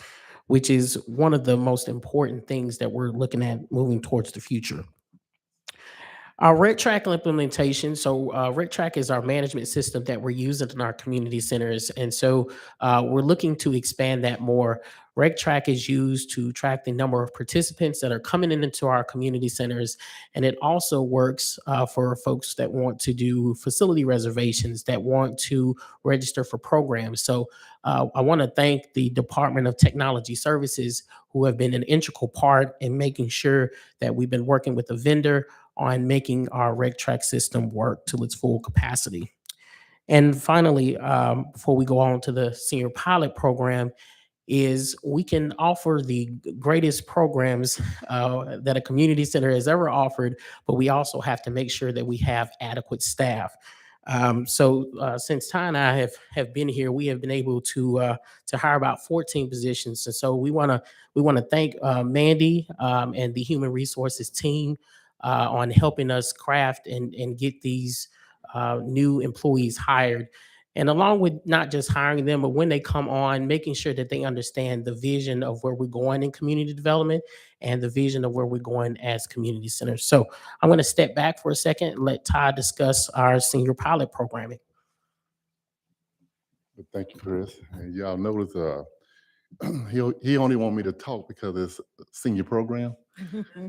which is one of the most important things that we're looking at moving towards the future. Our RecTrack implementation. So RecTrack is our management system that we're using in our community centers. And so we're looking to expand that more. RecTrack is used to track the number of participants that are coming into our community centers. And it also works for folks that want to do facility reservations, that want to register for programs. So I want to thank the Department of Technology Services, who have been an integral part in making sure that we've been working with the vendor on making our RecTrack system work to its full capacity. And finally, before we go on to the senior pilot program, is we can offer the greatest programs that a community center has ever offered, but we also have to make sure that we have adequate staff. So since Ty and I have been here, we have been able to hire about 14 positions. And so we want to thank Mandy and the human resources team on helping us craft and get these new employees hired. And along with not just hiring them, but when they come on, making sure that they understand the vision of where we're going in community development and the vision of where we're going as community centers. So I'm going to step back for a second and let Ty discuss our senior pilot programming. Thank you, Chris. And y'all notice he only want me to talk because it's a senior program.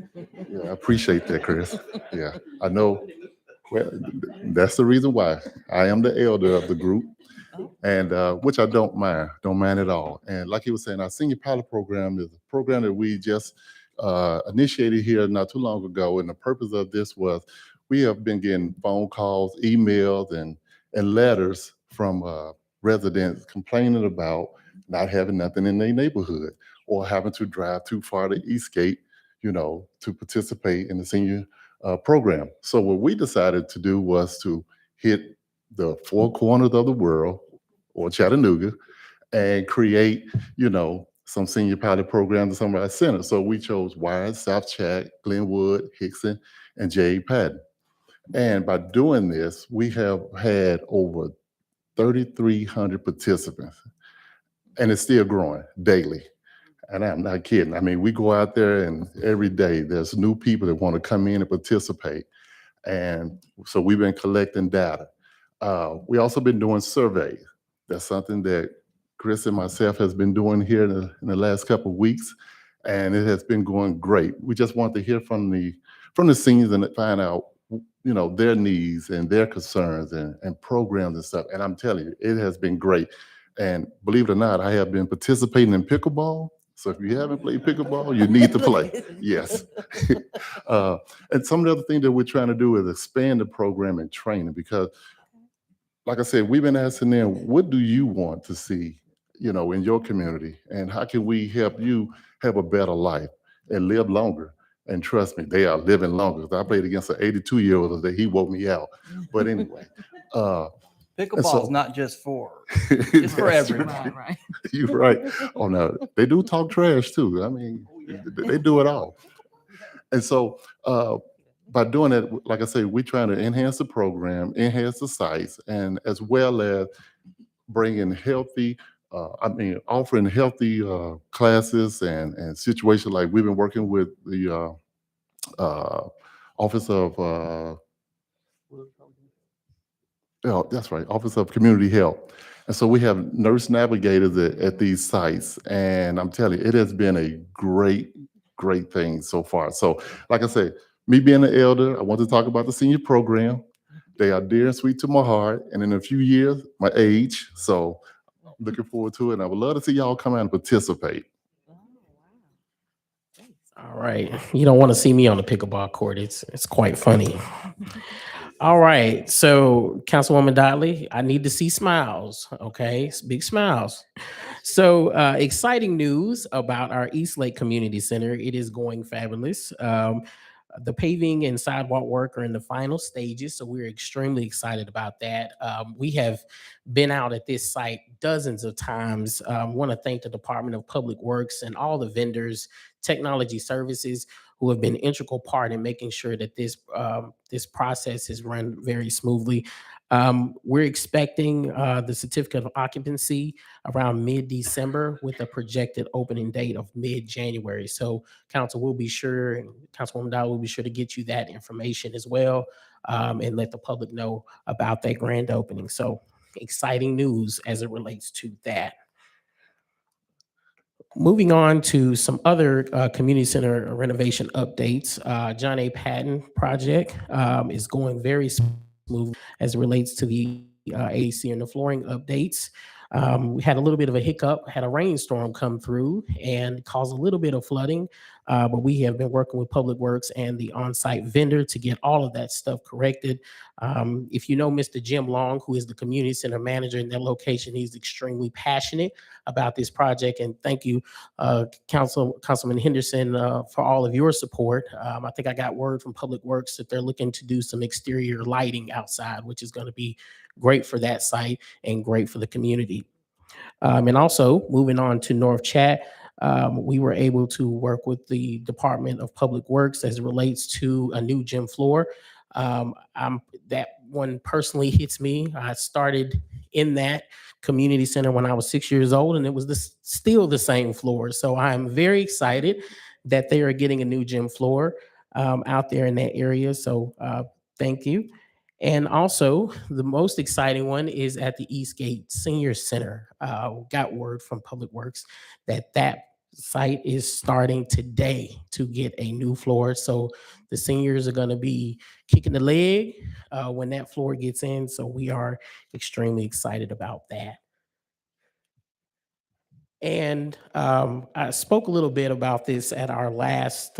Yeah, I appreciate that, Chris. Yeah, I know. Well, that's the reason why I am the elder of the group, and which I don't mind at all. And like he was saying, our senior pilot program is a program that we just initiated here not too long ago. And the purpose of this was we have been getting phone calls, emails, and letters from residents complaining about not having nothing in their neighborhood or having to drive too far to Eastgate, to participate in the senior program. So what we decided to do was to hit the four corners of the world or Chattanooga and create, some senior pilot programs in some of our centers. So we chose Wise, South Chat, Glenwood, Hickson, and J. Patton. And by doing this, we have had over 3,300 participants, and it's still growing daily. And I'm not kidding. I mean, we go out there and every day there's new people that want to come in and participate. And so we've been collecting data. We also been doing surveys. That's something that Chris and myself has been doing here in the last couple of weeks, and it has been going great. We just want to hear from the seniors and find out, their needs and their concerns and programs and stuff. And I'm telling you, it has been great. And believe it or not, I have been participating in pickleball. So if you haven't played pickleball, you need to play. Yes. And some of the other things that we're trying to do is expand the program and training, because like I said, we've been asking them, what do you want to see, in your community? And how can we help you have a better life and live longer? And trust me, they are living longer. I played against an 82-year-old that he woke me out. But anyway. Pickleball is not just for, it's for everyone. Right. You're right. Oh, no, they do talk trash too. I mean, they do it all. And so by doing that, like I say, we're trying to enhance the program, enhance the sites, and as well as bringing healthy, offering healthy classes and situations like we've been working with the Office of, that's right, Office of Community Health. And so we have nurse navigators at these sites. And I'm telling you, it has been a great thing so far. So like I said, me being an elder, I want to talk about the senior program. They are dear and sweet to my heart. And in a few years, my age. So I'm looking forward to it. And I would love to see y'all come out and participate. All right. You don't want to see me on the pickleball court. It's quite funny. All right. So Councilwoman Dottley, I need to see smiles. Okay. Big smiles. So exciting news about our East Lake Community Center. It is going fabulous. The paving and sidewalk work are in the final stages, so we're extremely excited about that. We have been out at this site dozens of times. Want to thank the Department of Public Works and all the vendors, technology services who have been an integral part in making sure that this process is run very smoothly. We're expecting the certificate of occupancy around mid-December with a projected opening date of mid-January. So council will be sure, and Councilwoman Dow will be sure to get you that information as well, and let the public know about that grand opening. So exciting news as it relates to that. Moving on to some other community center renovation updates. John A. Patton project is going very smooth as it relates to the AC and the flooring updates. We had a little bit of a hiccup, had a rainstorm come through and caused a little bit of flooding, but we have been working with Public Works and the on-site vendor to get all of that stuff corrected. If you know Mr. Jim Long, who is the community center manager in that location, he's extremely passionate about this project. And thank you, Councilman Henderson, for all of your support. I think I got word from Public Works that they're looking to do some exterior lighting outside, which is going to be great for that site and great for the community. And also moving on to North Chat, we were able to work with the Department of Public Works as it relates to a new gym floor. That one personally hits me. I started in that community center when I was 6 years old, and it was still the same floor. So I'm very excited that they are getting a new gym floor out there in that area. So thank you. And also, the most exciting one is at the Eastgate Senior Center. Got word from Public Works that site is starting today to get a new floor. So the seniors are going to be kicking the leg when that floor gets in. So we are extremely excited about that. And I spoke a little bit about this at our last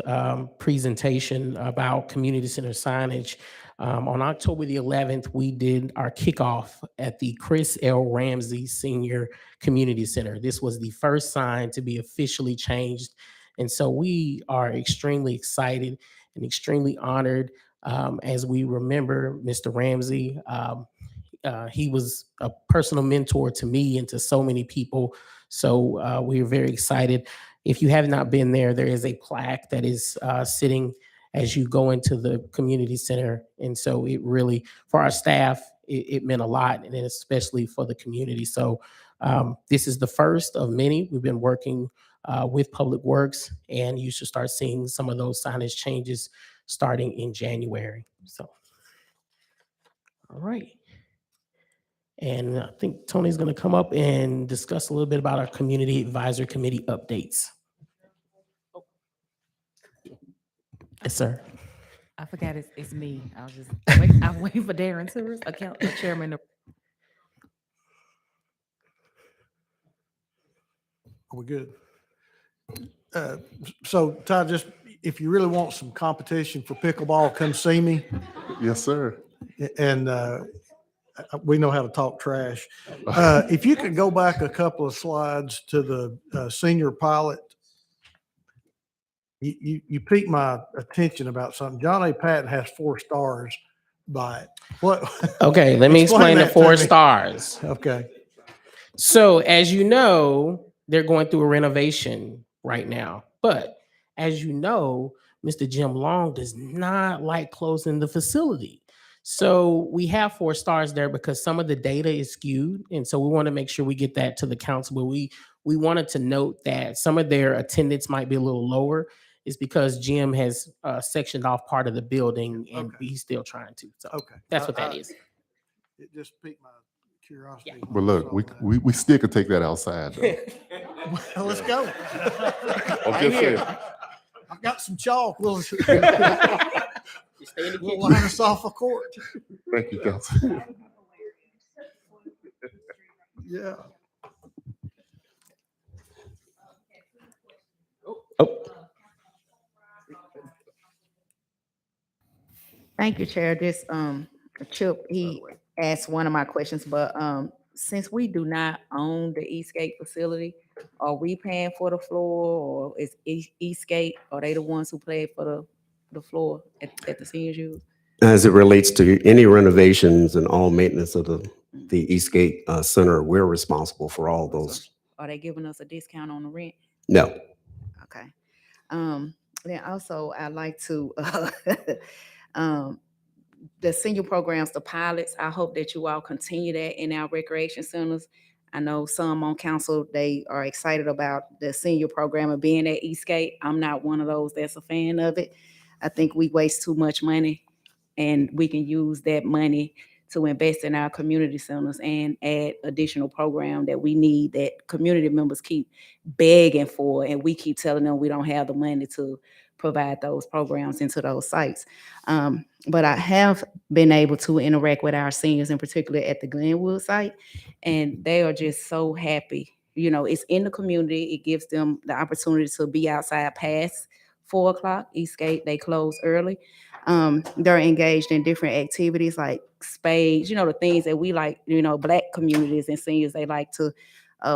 presentation about community center signage. On October the 11th, we did our kickoff at the Chris L. Ramsey Senior Community Center. This was the first sign to be officially changed. And so we are extremely excited and extremely honored as we remember Mr. Ramsey. He was a personal mentor to me and to so many people. So we are very excited. If you have not been there, there is a plaque that is sitting as you go into the community center. And so it really, for our staff, it meant a lot, and especially for the community. So this is the first of many. We've been working with Public Works, and you should start seeing some of those signage changes starting in January. So, all right. And I think Tony's going to come up and discuss a little bit about our Community Advisory Committee updates. Yes, sir. I forgot it's me. I'm waiting for Darren Sears, chairman. Are we good? So Todd, just if you really want some competition for pickleball, come see me. Yes, sir. And we know how to talk trash. If you could go back a couple of slides to the senior pilot. You piqued my attention about something. John A. Patton has 4 stars by it. What? Okay, let me explain the that to 4 me. stars. Okay. So as you know, they're going through a renovation right now. But as you know, Mr. Jim Long does not like closing the facility. So we have 4 stars there because some of the data is skewed. And so we want to make sure we get that to the council. But we wanted to note that some of their attendance might be a little lower. Is because Jim has sectioned off part of the building, and he's still trying to. So that's what that is. It just piqued my curiosity. Yeah. But look, we still could take that outside, though. Well, let's go. I'm just saying. I've got some chalk. We'll line us off a court. Thank you, Council. Yeah. Oh. Thank you, Chair. This, Chip, he asked one of my questions, but since we do not own the Eastgate facility, are we paying for the floor, or is Eastgate, are they the ones who pay for the floor at the seniors use? As it relates to any renovations and all maintenance of the Eastgate Center, we're responsible for all those. Are they giving us a discount on the rent? No. Okay. Then also I'd like to, the senior programs, the pilots, I hope that you all continue that in our recreation centers. I know some on council, they are excited about the senior program of being at Eastgate. I'm not one of those that's a fan of it. I think we waste too much money, and we can use that money to invest in our community centers and add additional program that we need, that community members keep begging for, and we keep telling them we don't have the money to provide those programs into those sites. But I have been able to interact with our seniors, in particular at the Glenwood site, and they are just so happy. You know, it's in the community. It gives them the opportunity to be outside past 4 o'clock. Eastgate, they close early. They're engaged in different activities like spades, you know, the things that we like, you know, Black communities and seniors, they like to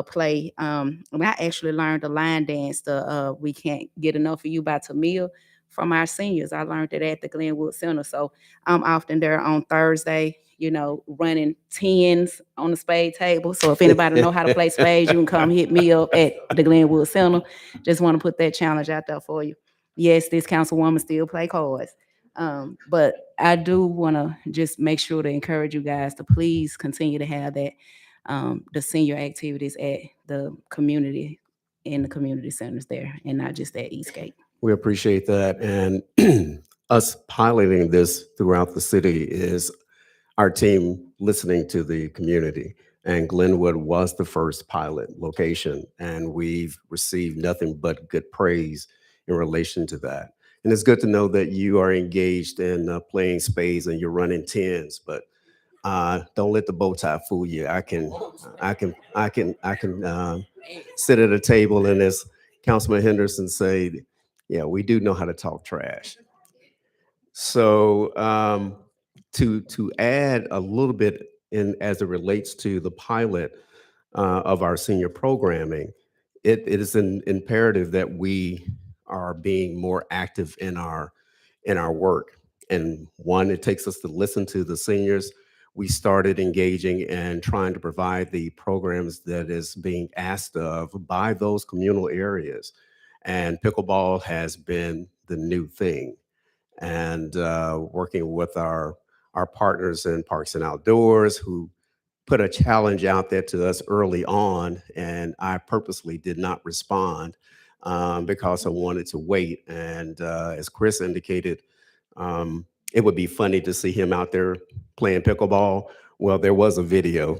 play. I actually learned the line dance, the We Can't Get Enough of You by Tamia from our seniors. I learned it at the Glenwood Center. So I'm often there on Thursday, you know, running tens on the spade table. So if anybody know how to play spades, you can come hit me up at the Glenwood Center. Just want to put that challenge out there for you. Yes, this councilwoman still play cards. But I do want to just make sure to encourage you guys to please continue to have that, the senior activities at the community, in the community centers there, and not just at Eastgate. We appreciate that. And us piloting this throughout the city is our team listening to the community. And Glenwood was the first pilot location, and we've received nothing but good praise in relation to that. And it's good to know that you are engaged in playing spades and you're running tens, but don't let the bow tie fool you. I can sit at a table and, as Councilman Henderson said, yeah, we do know how to talk trash. So to add a little bit in as it relates to the pilot of our senior programming, it is imperative that we are being more active in our work. And one, it takes us to listen to the seniors. We started engaging and trying to provide the programs that is being asked of by those communal areas. And pickleball has been the new thing. And working with our partners in Parks and Outdoors, who put a challenge out there to us early on, and I purposely did not respond because I wanted to wait. And as Chris indicated, it would be funny to see him out there playing pickleball. Well, there was a video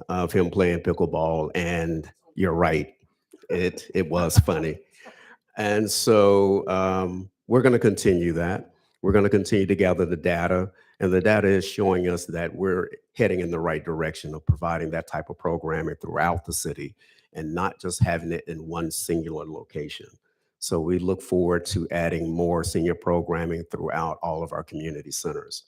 of him playing pickleball, and you're right, it was funny. And so we're going to continue that. We're going to continue to gather the data, and the data is showing us that we're heading in the right direction of providing that type of programming throughout the city and not just having it in one singular location. So we look forward to adding more senior programming throughout all of our community centers.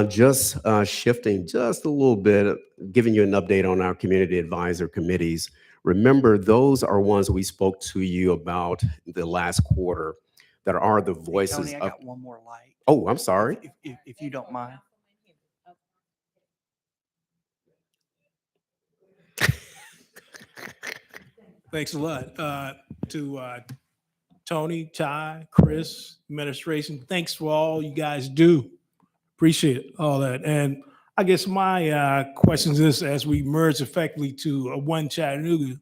Just shifting just a little bit, giving you an update on our community advisor committees. Remember, those are ones we spoke to you about the last quarter that are the voices Tony, I of. got one more light. Oh, I'm sorry. If you don't mind. Thanks a lot to Tony, Ty, Chris, administration. Thanks for all you guys do. Appreciate all that. And I guess my question is this: as we merge effectively to a One Chattanooga,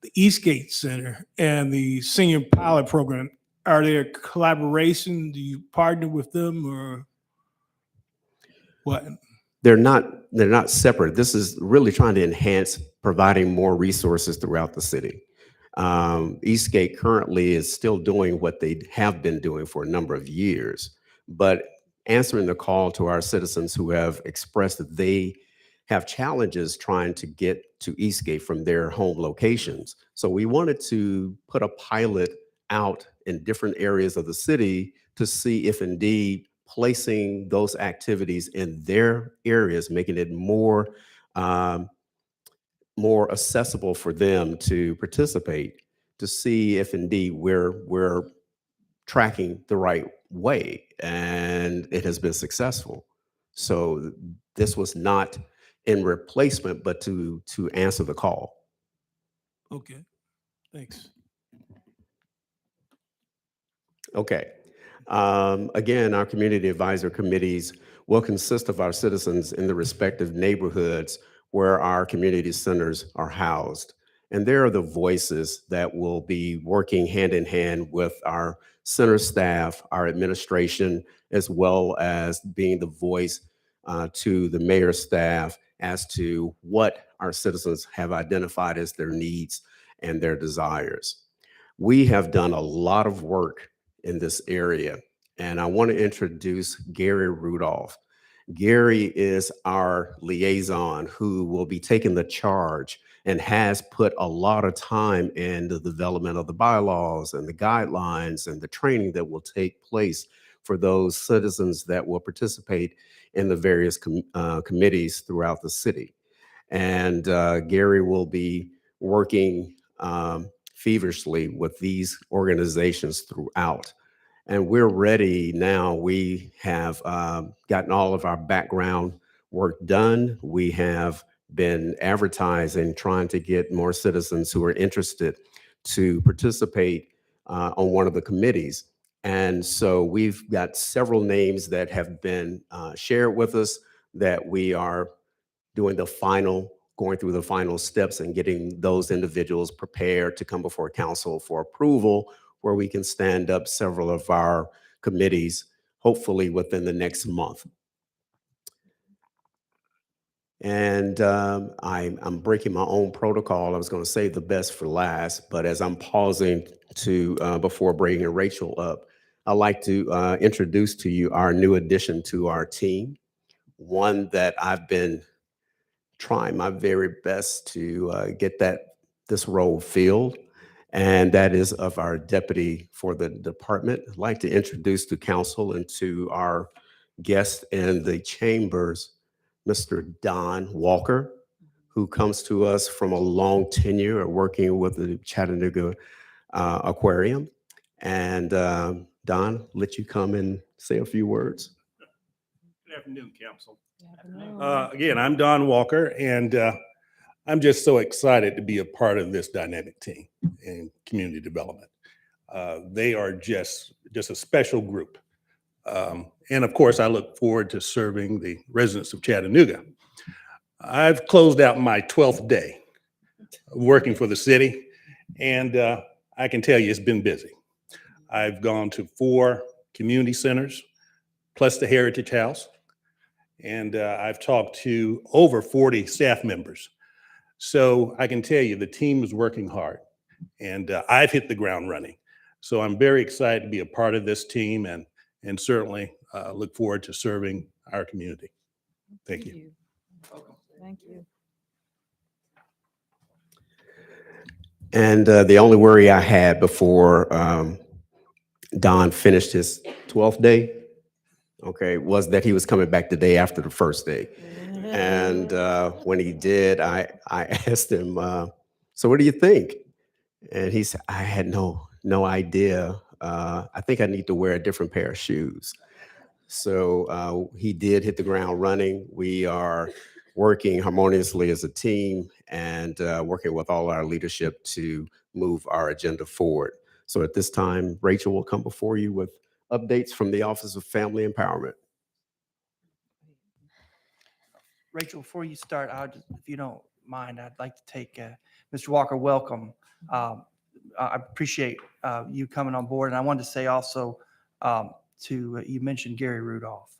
the Eastgate Center and the senior pilot program, are there collaboration? Do you partner with them, or what? They're not separate. This is really trying to enhance providing more resources throughout the city. Eastgate currently is still doing what they have been doing for a number of years, but answering the call to our citizens who have expressed that they have challenges trying to get to Eastgate from their home locations. So we wanted to put a pilot out in different areas of the city to see if indeed placing those activities in their areas, making it more accessible for them to participate, to see if indeed we're tracking the right way, and it has been successful. So this was not in replacement, but to answer the call. Okay, thanks. Okay. Again, our community advisor committees will consist of our citizens in the respective neighborhoods where our community centers are housed. And there are the voices that will be working hand in hand with our center staff, our administration, as well as being the voice to the mayor's staff as to what our citizens have identified as their needs and their desires. We have done a lot of work in this area, and I want to introduce Gary Rudolph. Gary is our liaison who will be taking the charge and has put a lot of time in the development of the bylaws and the guidelines and the training that will take place for those citizens that will participate in the various committees throughout the city. And Gary will be working feverishly with these organizations throughout. And we're ready now. We have gotten all of our background work done. We have been advertising, trying to get more citizens who are interested to participate on one of the committees. And so we've got several names that have been shared with us that we are going through the final steps and getting those individuals prepared to come before council for approval, where we can stand up several of our committees, hopefully within the next month. And I'm breaking my own protocol. I was going to save the best for last, but as I'm pausing before bringing Rachel up, I'd like to introduce to you our new addition to our team, one that I've been trying my very best to get this role filled, and that is of our deputy for the department. I'd like to introduce to council and to our guests in the chambers, Mr. Don Walker, who comes to us from a long tenure of working with the Chattanooga Aquarium. And Don, let you come and say a few words. Good afternoon, council. Again, I'm Don Walker, and I'm just so excited to be a part of this dynamic team in community development. They are just a special group. And of course, I look forward to serving the residents of Chattanooga. I've closed out my 12th day working for the city, and I can tell you it's been busy. I've gone to 4 community centers, plus the Heritage House, and I've talked to over 40 staff members. So I can tell you the team is working hard, and I've hit the ground running. So I'm very excited to be a part of this team, and certainly look forward to serving our community. Thank you. Thank you. And the only worry I had before Don finished his 12th day, okay, was that he was coming back the day after the first day. And when he did, I asked him, so what do you think? And he said, I had no idea. I think I need to wear a different pair of shoes. So he did hit the ground running. We are working harmoniously as a team and working with all our leadership to move our agenda forward. So at this time, Rachel will come before you with updates from the Office of Family Empowerment. Rachel, before you start, if you don't mind, I'd like to take Mr. Walker, welcome. I appreciate you coming on board. And I wanted to say also you mentioned Gary Rudolph,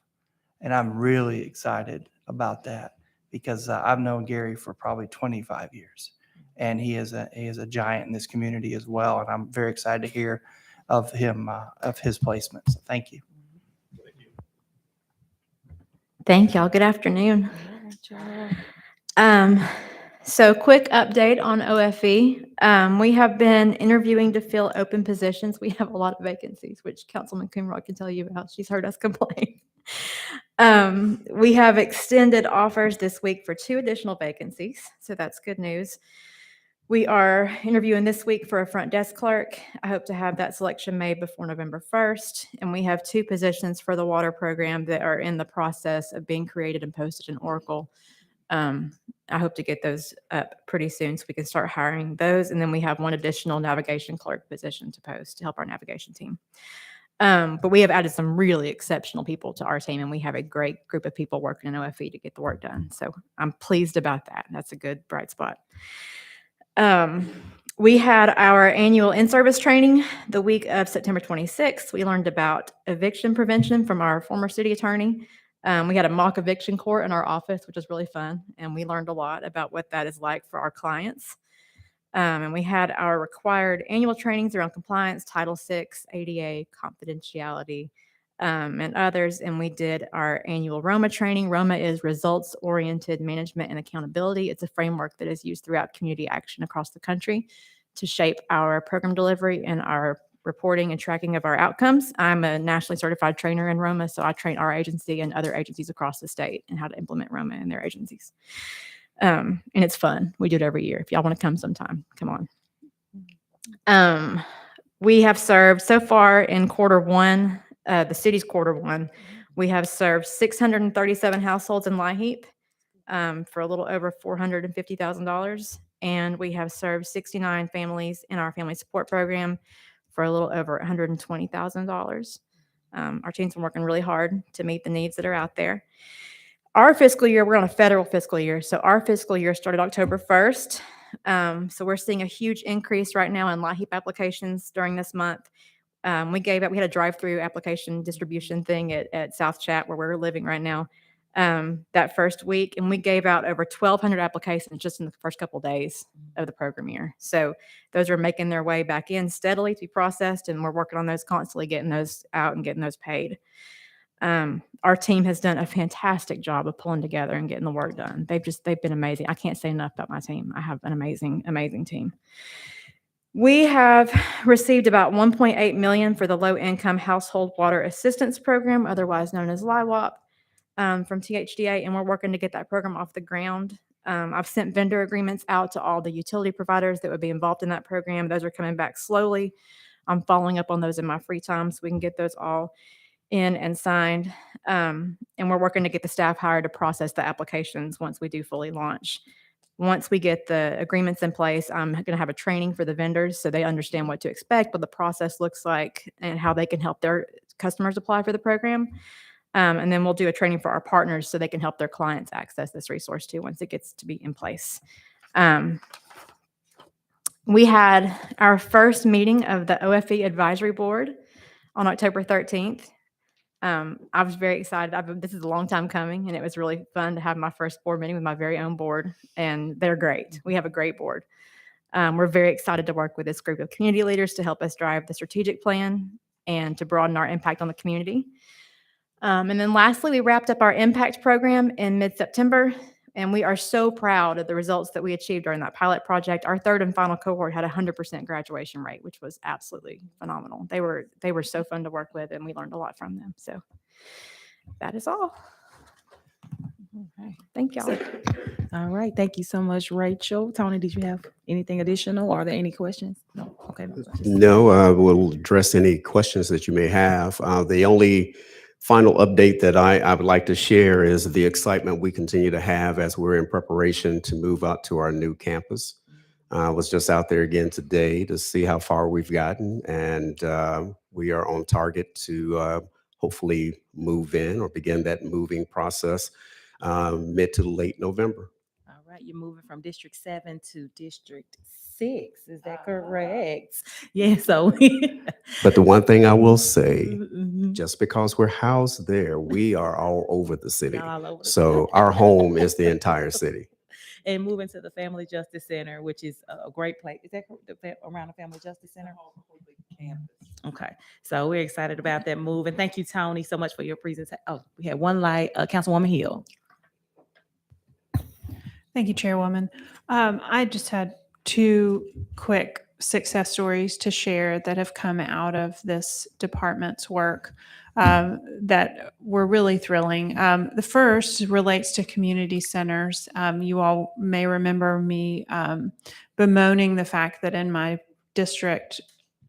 and I'm really excited about that because I've known Gary for probably 25 years, and he is a giant in this community as well. And I'm very excited to hear of him, of his placement. So thank you. Thank y'all. Good afternoon. So quick update on OFE. We have been interviewing to fill open positions. We have a lot of vacancies, which Councilman Coonrod can tell you about. She's heard us complain. We have extended offers this week for 2 additional vacancies, so that's good news. We are interviewing this week for a front desk clerk. I hope to have that selection made before November 1st. And we have 2 positions for the water program that are in the process of being created and posted in Oracle. I hope to get those up pretty soon so we can start hiring those. And then we have 1 additional navigation clerk position to post to help our navigation team. But we have added some really exceptional people to our team, and we have a great group of people working in OFE to get the work done. So I'm pleased about that. That's a good bright spot. We had our annual in-service training the week of September 26th. We learned about eviction prevention from our former city attorney. We had a mock eviction court in our office, which was really fun, and we learned a lot about what that is like for our clients. And we had our required annual trainings around compliance, Title VI, ADA, confidentiality, and others. And we did our annual ROMA training. ROMA is Results-Oriented Management and Accountability. It's a framework that is used throughout community action across the country to shape our program delivery and our reporting and tracking of our outcomes. I'm a nationally certified trainer in ROMA, so I train our agency and other agencies across the state in how to implement ROMA in their agencies. And it's fun. We do it every year. If y'all want to come sometime, come on. We have served so far in Q1, the city's Q1, we have served 637 households in LIHEAP for a little over $450,000. And we have served 69 families in our family support program for a little over $120,000. Our team's been working really hard to meet the needs that are out there. Our fiscal year, we're on a federal fiscal year. So our fiscal year started October 1st. So we're seeing a huge increase right now in LIHEAP applications during this month. We had a drive-through application distribution thing at South Chat where we're living right now that first week. And we gave out over 1,200 applications just in the first couple of days of the program year. So those are making their way back in steadily to be processed. And we're working on those constantly, getting those out and getting those paid. Our team has done a fantastic job of pulling together and getting the work done. They've been amazing. I can't say enough about my team. I have an amazing, amazing team. We have received about $1.8 million for the Low Income Household Water Assistance Program, otherwise known as LIWAP, from THDA, and we're working to get that program off the ground. I've sent vendor agreements out to all the utility providers that would be involved in that program. Those are coming back slowly. I'm following up on those in my free time so we can get those all in and signed. And we're working to get the staff hired to process the applications once we do fully launch. Once we get the agreements in place, I'm going to have a training for the vendors so they understand what to expect, what the process looks like, and how they can help their customers apply for the program. And then we'll do a training for our partners so they can help their clients access this resource too once it gets to be in place. We had our first meeting of the OFE Advisory Board on October 13th. I was very excited. This is a long time coming, and it was really fun to have my first board meeting with my very own board, and they're great. We have a great board. We're very excited to work with this group of community leaders to help us drive the strategic plan and to broaden our impact on the community. And then lastly, we wrapped up our impact program in mid-September, and we are so proud of the results that we achieved during that pilot project. Our third and final cohort had a 100% graduation rate, which was absolutely phenomenal. They were so fun to work with, and we learned a lot from them. So that is all. Okay. Thank y'all. All right. Thank you so much, Rachel. Tony, did you have anything additional? Are there any questions? No. Okay. No questions. No, we'll address any questions that you may have. The only final update that I would like to share is the excitement we continue to have as we're in preparation to move out to our new campus. I was just out there again today to see how far we've gotten, and we are on target to hopefully move in or begin that moving process mid to late November. All right. You're moving from District 7 to District 6. Is that correct? Yeah. So. But the one thing I will say, just because we're housed there, we are all over the city. All over the So our home is the entire city. And moving to the Family Justice Center, which is a great place. Is that around the Family Justice Center? Okay. So we're excited about that move. And thank you, Tony, so much for your presentation. Oh, we had one light, Councilwoman Hill. Thank you, Chairwoman. I just had 2 quick success stories to share that have come out of this department's work that were really thrilling. The first relates to community centers. You all may remember me bemoaning the fact that in my district,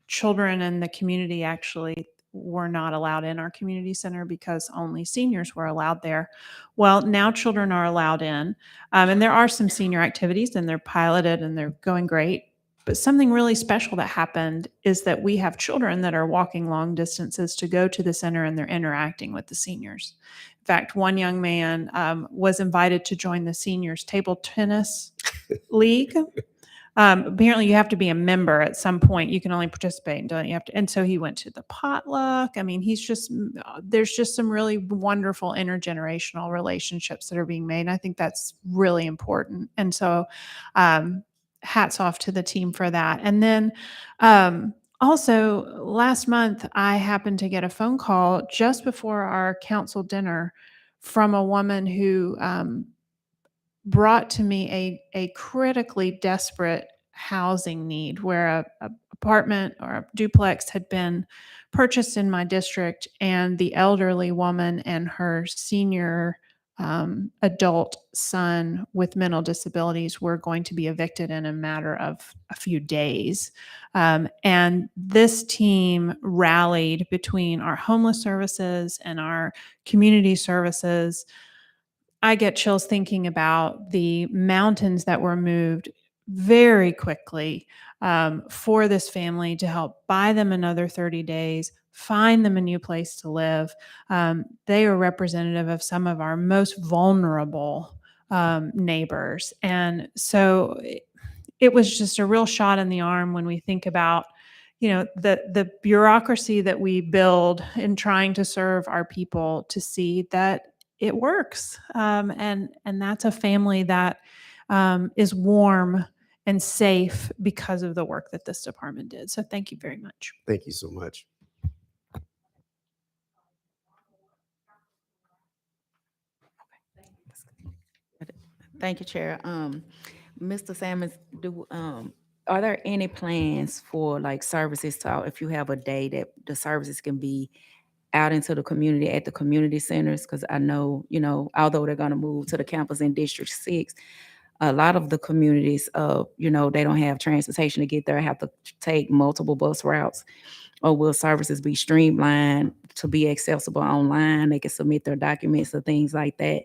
children in the community actually were not allowed in our community center because only seniors were allowed there. Well, now children are allowed in, and there are some senior activities, and they're piloted and they're going great. But something really special that happened is that we have children that are walking long distances to go to the center, and they're interacting with the seniors. In fact, one young man was invited to join the seniors table tennis league. Apparently you have to be a member at some point. You can only participate, don't you? And so he went to the potluck. I mean, there's just some really wonderful intergenerational relationships that are being made. And I think that's really important. And so, hats off to the team for that. And then, also last month, I happened to get a phone call just before our council dinner from a woman who, brought to me a critically desperate housing need where a apartment or a duplex had been purchased in my district, and the elderly woman and her senior adult son with mental disabilities were going to be evicted in a matter of a few days. And this team rallied between our homeless services and our community services. I get chills thinking about the mountains that were moved very quickly for this family to help buy them another 30 days, find them a new place to live. They are representative of some of our most vulnerable neighbors. And so it was just a real shot in the arm when we think about the bureaucracy that we build in trying to serve our people, to see that it works. And that's a family that is warm and safe because of the work that this department did. So thank you very much. Thank you so much. Thank you, Chair. Mr. Sammons, are there any plans for like services if you have a day that the services can be out into the community at the community centers? Because I know, although they're going to move to the campus in District 6, a lot of the communities, they don't have transportation to get there, have to take multiple bus routes. Or will services be streamlined to be accessible online? They can submit their documents or things like that.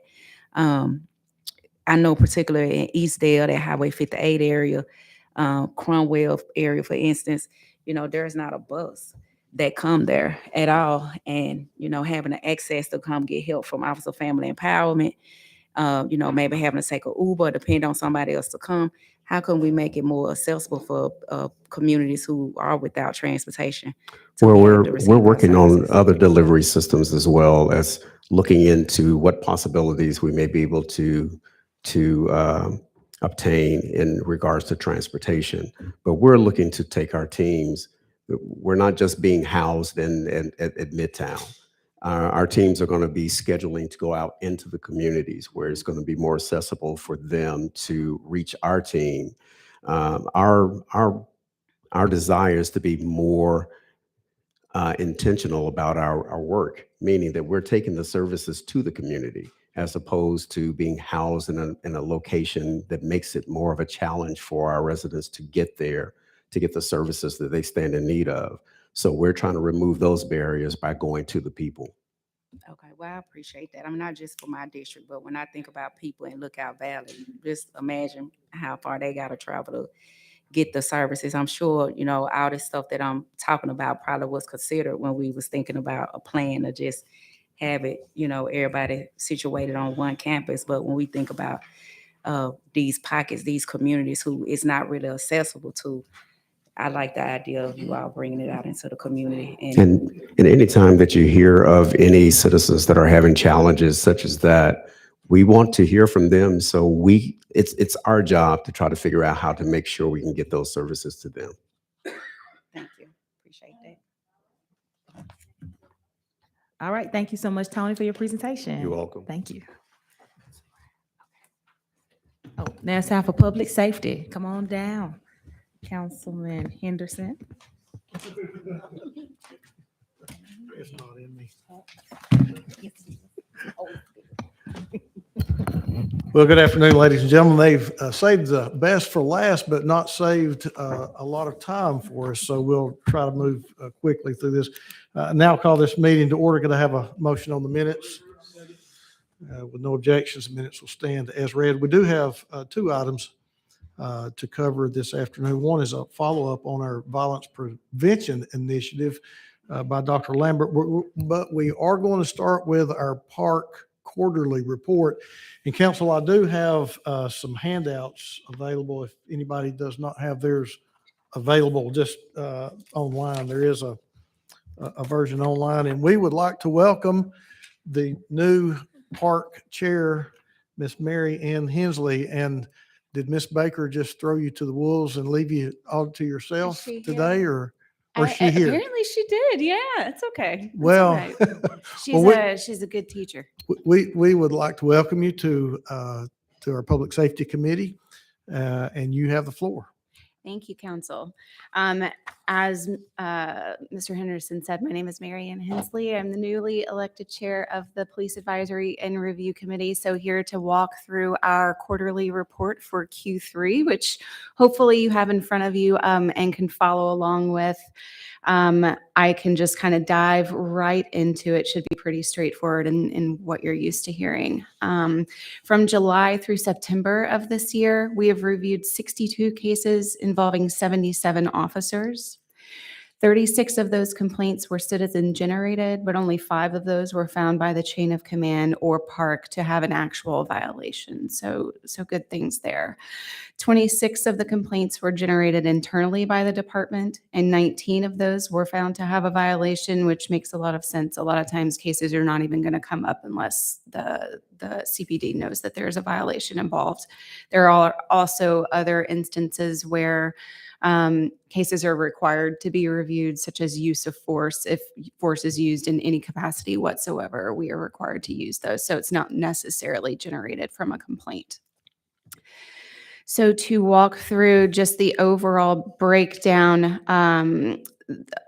I know particularly in Eastdale, that Highway 58 area, Cromwell area, for instance, there's not a bus that come there at all. And, having the access to come get help from Office of Family Empowerment, maybe having to take an Uber, depend on somebody else to come. How can we make it more accessible for communities who are without transportation? Well, we're working on other delivery systems as well as looking into what possibilities we may be able to obtain in regards to transportation. But we're looking to take our teams. We're not just being housed at Midtown. Our teams are going to be scheduling to go out into the communities where it's going to be more accessible for them to reach our team. Our desire is to be more intentional about our work, meaning that we're taking the services to the community as opposed to being housed in a location that makes it more of a challenge for our residents to get there, to get the services that they stand in need of. So we're trying to remove those barriers by going to the people. Okay, well, I appreciate that. I'm not just for my district, but when I think about people in Lookout Valley, just imagine how far they got to travel to get the services. I'm sure, all this stuff that I'm talking about probably was considered when we was thinking about a plan to just have it, everybody situated on one campus. But when we think about these pockets, these communities who it's not really accessible to, I like the idea of you all bringing it out into the community. And anytime that you hear of any citizens that are having challenges such as that, we want to hear from them. So it's our job to try to figure out how to make sure we can get those services to them. Thank you. Appreciate that. All right. Thank you so much, Tony, for your presentation. You're welcome. Thank you. Oh, now it's time for public safety. Come on down. Councilman Henderson. It's not in me. Well, good afternoon, ladies and gentlemen. They've saved the best for last, but not saved a lot of time for us. So we'll try to move quickly through this. Now call this meeting to order. Could I have a motion on the minutes? With no objections, the minutes will stand as read. We do have two items to cover this afternoon. One is a follow-up on our violence prevention initiative by Dr. Lambert, but we are going to start with our park quarterly report. And council, I do have some handouts available if anybody does not have theirs available just online. There is a version online, and we would like to welcome the new park chair, Miss Mary Ann Hensley. And did Miss Baker just throw you to the wolves and leave you all to yourself she today, or is she here? Apparently she did. Yeah, it's okay. It's all Well, right. She's a good teacher. we would like to welcome you to our Public Safety Committee, and you have the floor. Thank you, Council. As Mr. Henderson said, my name is Mary Ann Hensley. I'm the newly elected chair of the Police Advisory and Review Committee. So here to walk through our quarterly report for Q3, which hopefully you have in front of you and can follow along with. I can just kind of dive right into it. Should be pretty straightforward in what you're used to hearing. From July through September of this year, we have reviewed 62 cases involving 77 officers. 36 of those complaints were citizen generated, but only 5 of those were found by the chain of command or park to have an actual violation. So good things there. 26 of the complaints were generated internally by the department, and 19 of those were found to have a violation, which makes a lot of sense. A lot of times cases are not even going to come up unless the CPD knows that there's a violation involved. There are also other instances where cases are required to be reviewed, such as use of force. If force is used in any capacity whatsoever, we are required to use those. So it's not necessarily generated from a complaint. So to walk through just the overall breakdown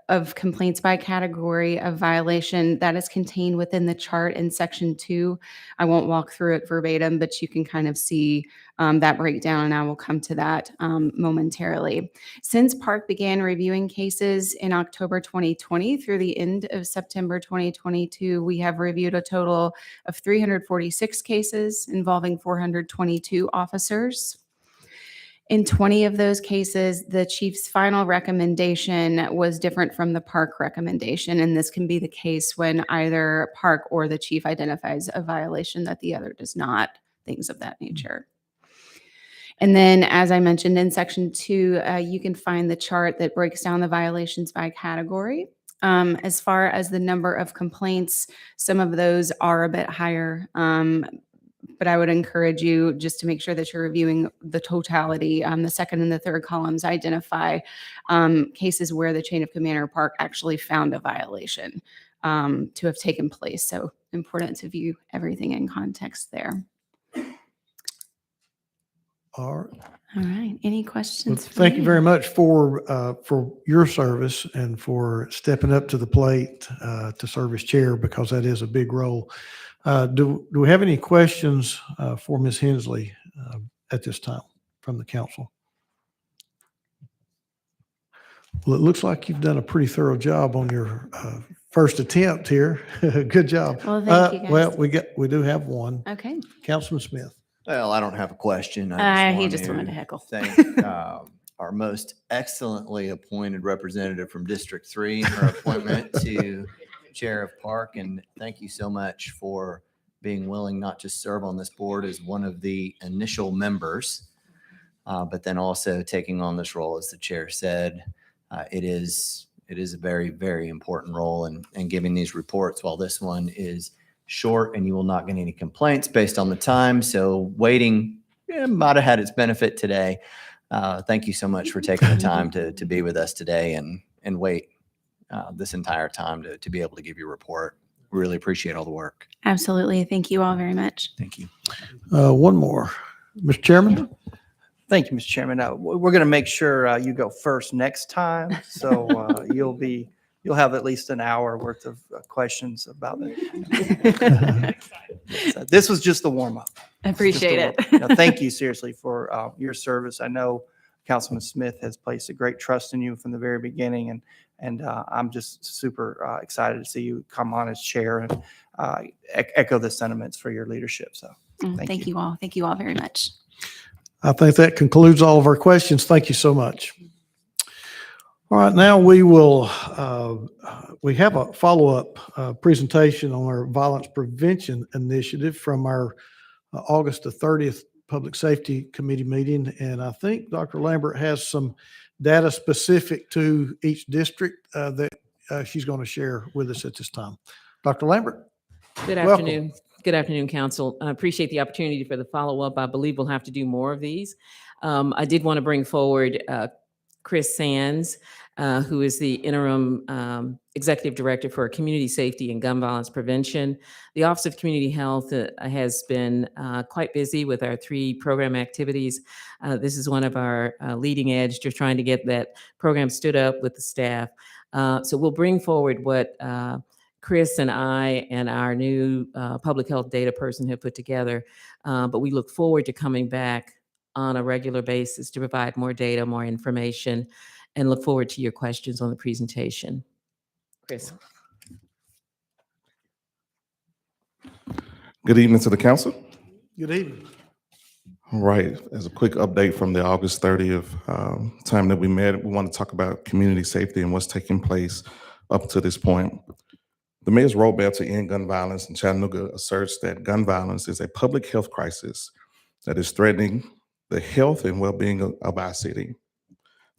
of complaints by category of violation, that is contained within the chart in section 2. I won't walk through it verbatim, but you can kind of see that breakdown, and I will come to that momentarily. Since Park began reviewing cases in October 2020 through the end of September 2022, we have reviewed a total of 346 cases involving 422 officers. In 20 of those cases, the chief's final recommendation was different from the park recommendation, and this can be the case when either park or the chief identifies a violation that the other does not, things of that nature. And then, as I mentioned in section 2, you can find the chart that breaks down the violations by category. As far as the number of complaints, some of those are a bit higher, but I would encourage you just to make sure that you're reviewing the totality. The second and the third columns identify cases where the chain of command or park actually found a violation to have taken place. So important to view everything in context there. All right. All right. Any Well, questions? thank you very much for your service and for stepping up to the plate to serve as chair, because that is a big role. Do we have any questions for Ms. Hensley at this time from the council? Well, it looks like you've done a pretty thorough job on your first attempt here. Good job. Well, thank you, guys. Well, we do have one. Okay. Councilman Smith. Well, I don't have a question. He just wanted to heckle. Thank our most excellently appointed representative from District 3 and her appointment to Chair of Park. And thank you so much for being willing not to serve on this board as one of the initial members, but then also taking on this role, as the chair said. It is a very, very important role in giving these reports. While this one is short and you will not get any complaints based on the time, so waiting might have had its benefit today. Thank you so much for taking the time to be with us today and wait this entire time to be able to give you a report. Really appreciate all the work. Absolutely. Thank you all very much. Thank you. One more. Mr. Chairman? Thank you, Mr. Chairman. We're going to make sure you go first next time. So you'll have at least an hour worth of questions about it. So this was just the warm up. Appreciate it. Thank you seriously for your service. I know Councilman Smith has placed a great trust in you from the very beginning, and I'm just super excited to see you come on as chair and echo the sentiments for your leadership. So Thank you all. Thank you all very much. I think that concludes all of our questions. Thank you so much. All right, now we have a follow-up presentation on our violence prevention initiative from our August the 30th Public Safety Committee meeting. And I think Dr. Lambert has some data specific to each district that she's going to share with us at this time. Dr. Lambert? Good Welcome. afternoon. Good afternoon, Council. I appreciate the opportunity for the follow-up. I believe we'll have to do more of these. I did want to bring forward Chris Sands, who is the interim executive director for community safety and gun violence prevention. The Office of Community Health has been quite busy with our 3 program activities. This is one of our leading edge, just trying to get that program stood up with the staff. So we'll bring forward what Chris and I and our new public health data person have put together. But we look forward to coming back on a regular basis to provide more data, more information, and look forward to your questions on the presentation. Chris. Good evening to the council. Good evening. All right, as a quick update from the August 30th time that we met, we want to talk about community safety and what's taking place up to this point. The mayor's roadmap to end gun violence in Chattanooga asserts that gun violence is a public health crisis that is threatening the health and well-being of our city.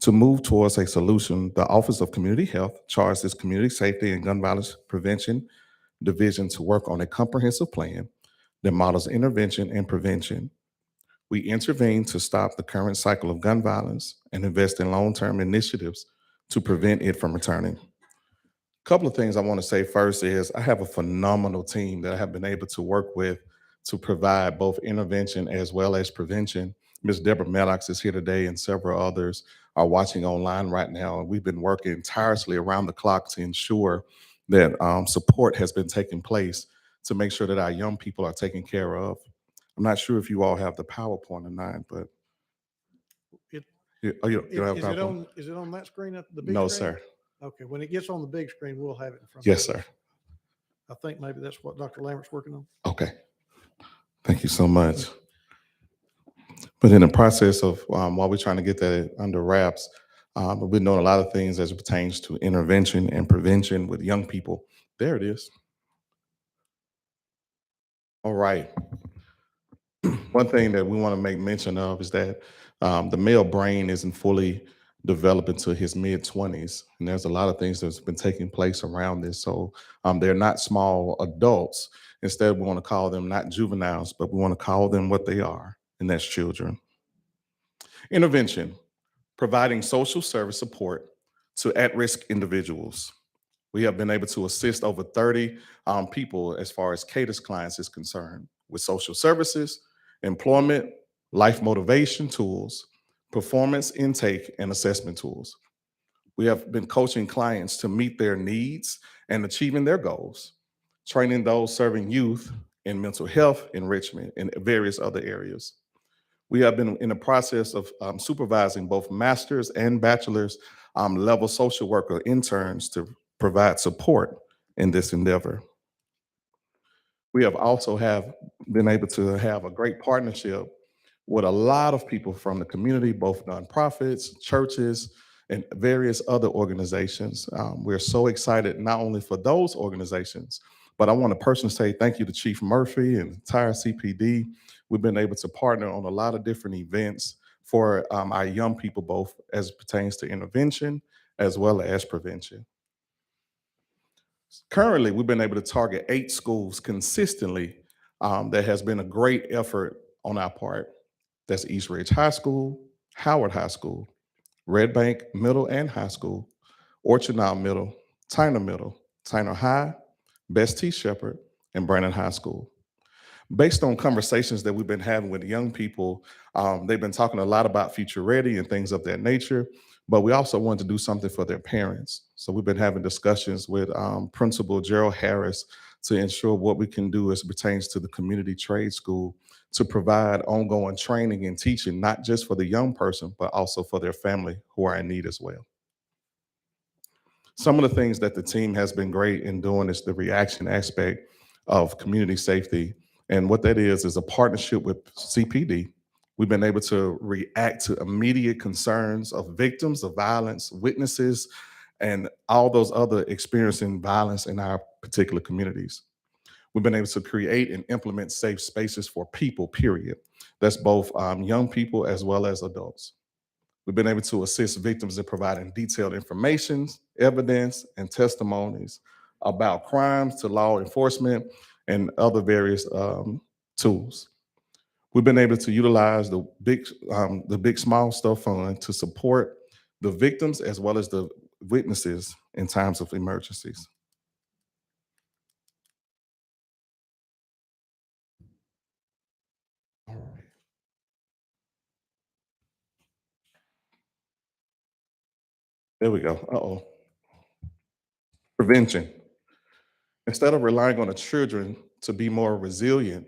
To move towards a solution, the Office of Community Health charged its Community Safety and Gun Violence Prevention Division to work on a comprehensive plan that models intervention and prevention. We intervene to stop the current cycle of gun violence and invest in long-term initiatives to prevent it from returning. Couple of things I want to say first is I have a phenomenal team that I have been able to work with to provide both intervention as well as prevention. Ms. Deborah Maddox is here today and several others are watching online right now. And we've been working tirelessly around the clock to ensure that support has been taking place to make sure that our young people are taken care of. I'm not sure if you all have the PowerPoint or not, but. It- You don't have Is it PowerPoint? is it on that screen, at the big No, screen? sir. Okay, when it gets on the big screen, we'll have it in front. Yes, of us. sir. I think maybe that's what Dr. Lambert's working on. Okay. Thank you so much. But in the process of, while we're trying to get that under wraps, we've been doing a lot of things as it pertains to intervention and prevention with young people. There it is. All right. One thing that we want to make mention of is that the male brain isn't fully developed into his mid-20s. And there's a lot of things that's been taking place around this. So they're not small adults. Instead, we want to call them not juveniles, but we want to call them what they are, and that's children. Intervention, providing social service support to at-risk individuals. We have been able to assist over 30 people as far as CADIS clients is concerned with social services, employment, life motivation tools, performance intake, and assessment tools. We have been coaching clients to meet their needs and achieving their goals, training those serving youth in mental health, enrichment, and various other areas. We have been in the process of supervising both master's and bachelor's level social worker interns to provide support in this endeavor. We have also been able to have a great partnership with a lot of people from the community, both nonprofits, churches, and various other organizations. We're so excited not only for those organizations, but I want to personally say thank you to Chief Murphy and the entire CPD. We've been able to partner on a lot of different events for our young people, both as it pertains to intervention as well as prevention. Currently, we've been able to target 8 schools consistently. That has been a great effort on our part. That's East Ridge High School, Howard High School, Red Bank Middle and High School, Orchard Knob Middle, Tyner High, Best T. Shepherd, and Brandon High School. Based on conversations that we've been having with young people, they've been talking a lot about future ready and things of that nature, but we also want to do something for their parents. So we've been having discussions with Principal Gerald Harris to ensure what we can do as it pertains to the community trade school to provide ongoing training and teaching, not just for the young person, but also for their family who are in need as well. Some of the things that the team has been great in doing is the reaction aspect of community safety. And what that is a partnership with CPD. We've been able to react to immediate concerns of victims of violence, witnesses, and all those other experiencing violence in our particular communities. We've been able to create and implement safe spaces for people, period. That's both young people as well as adults. We've been able to assist victims in providing detailed information, evidence, and testimonies about crimes to law enforcement and other various tools. We've been able to utilize the Big Small Stuff Fund to support the victims as well as the witnesses in times of emergencies. There we go. Uh-oh. Prevention. Instead of relying on the children to be more resilient,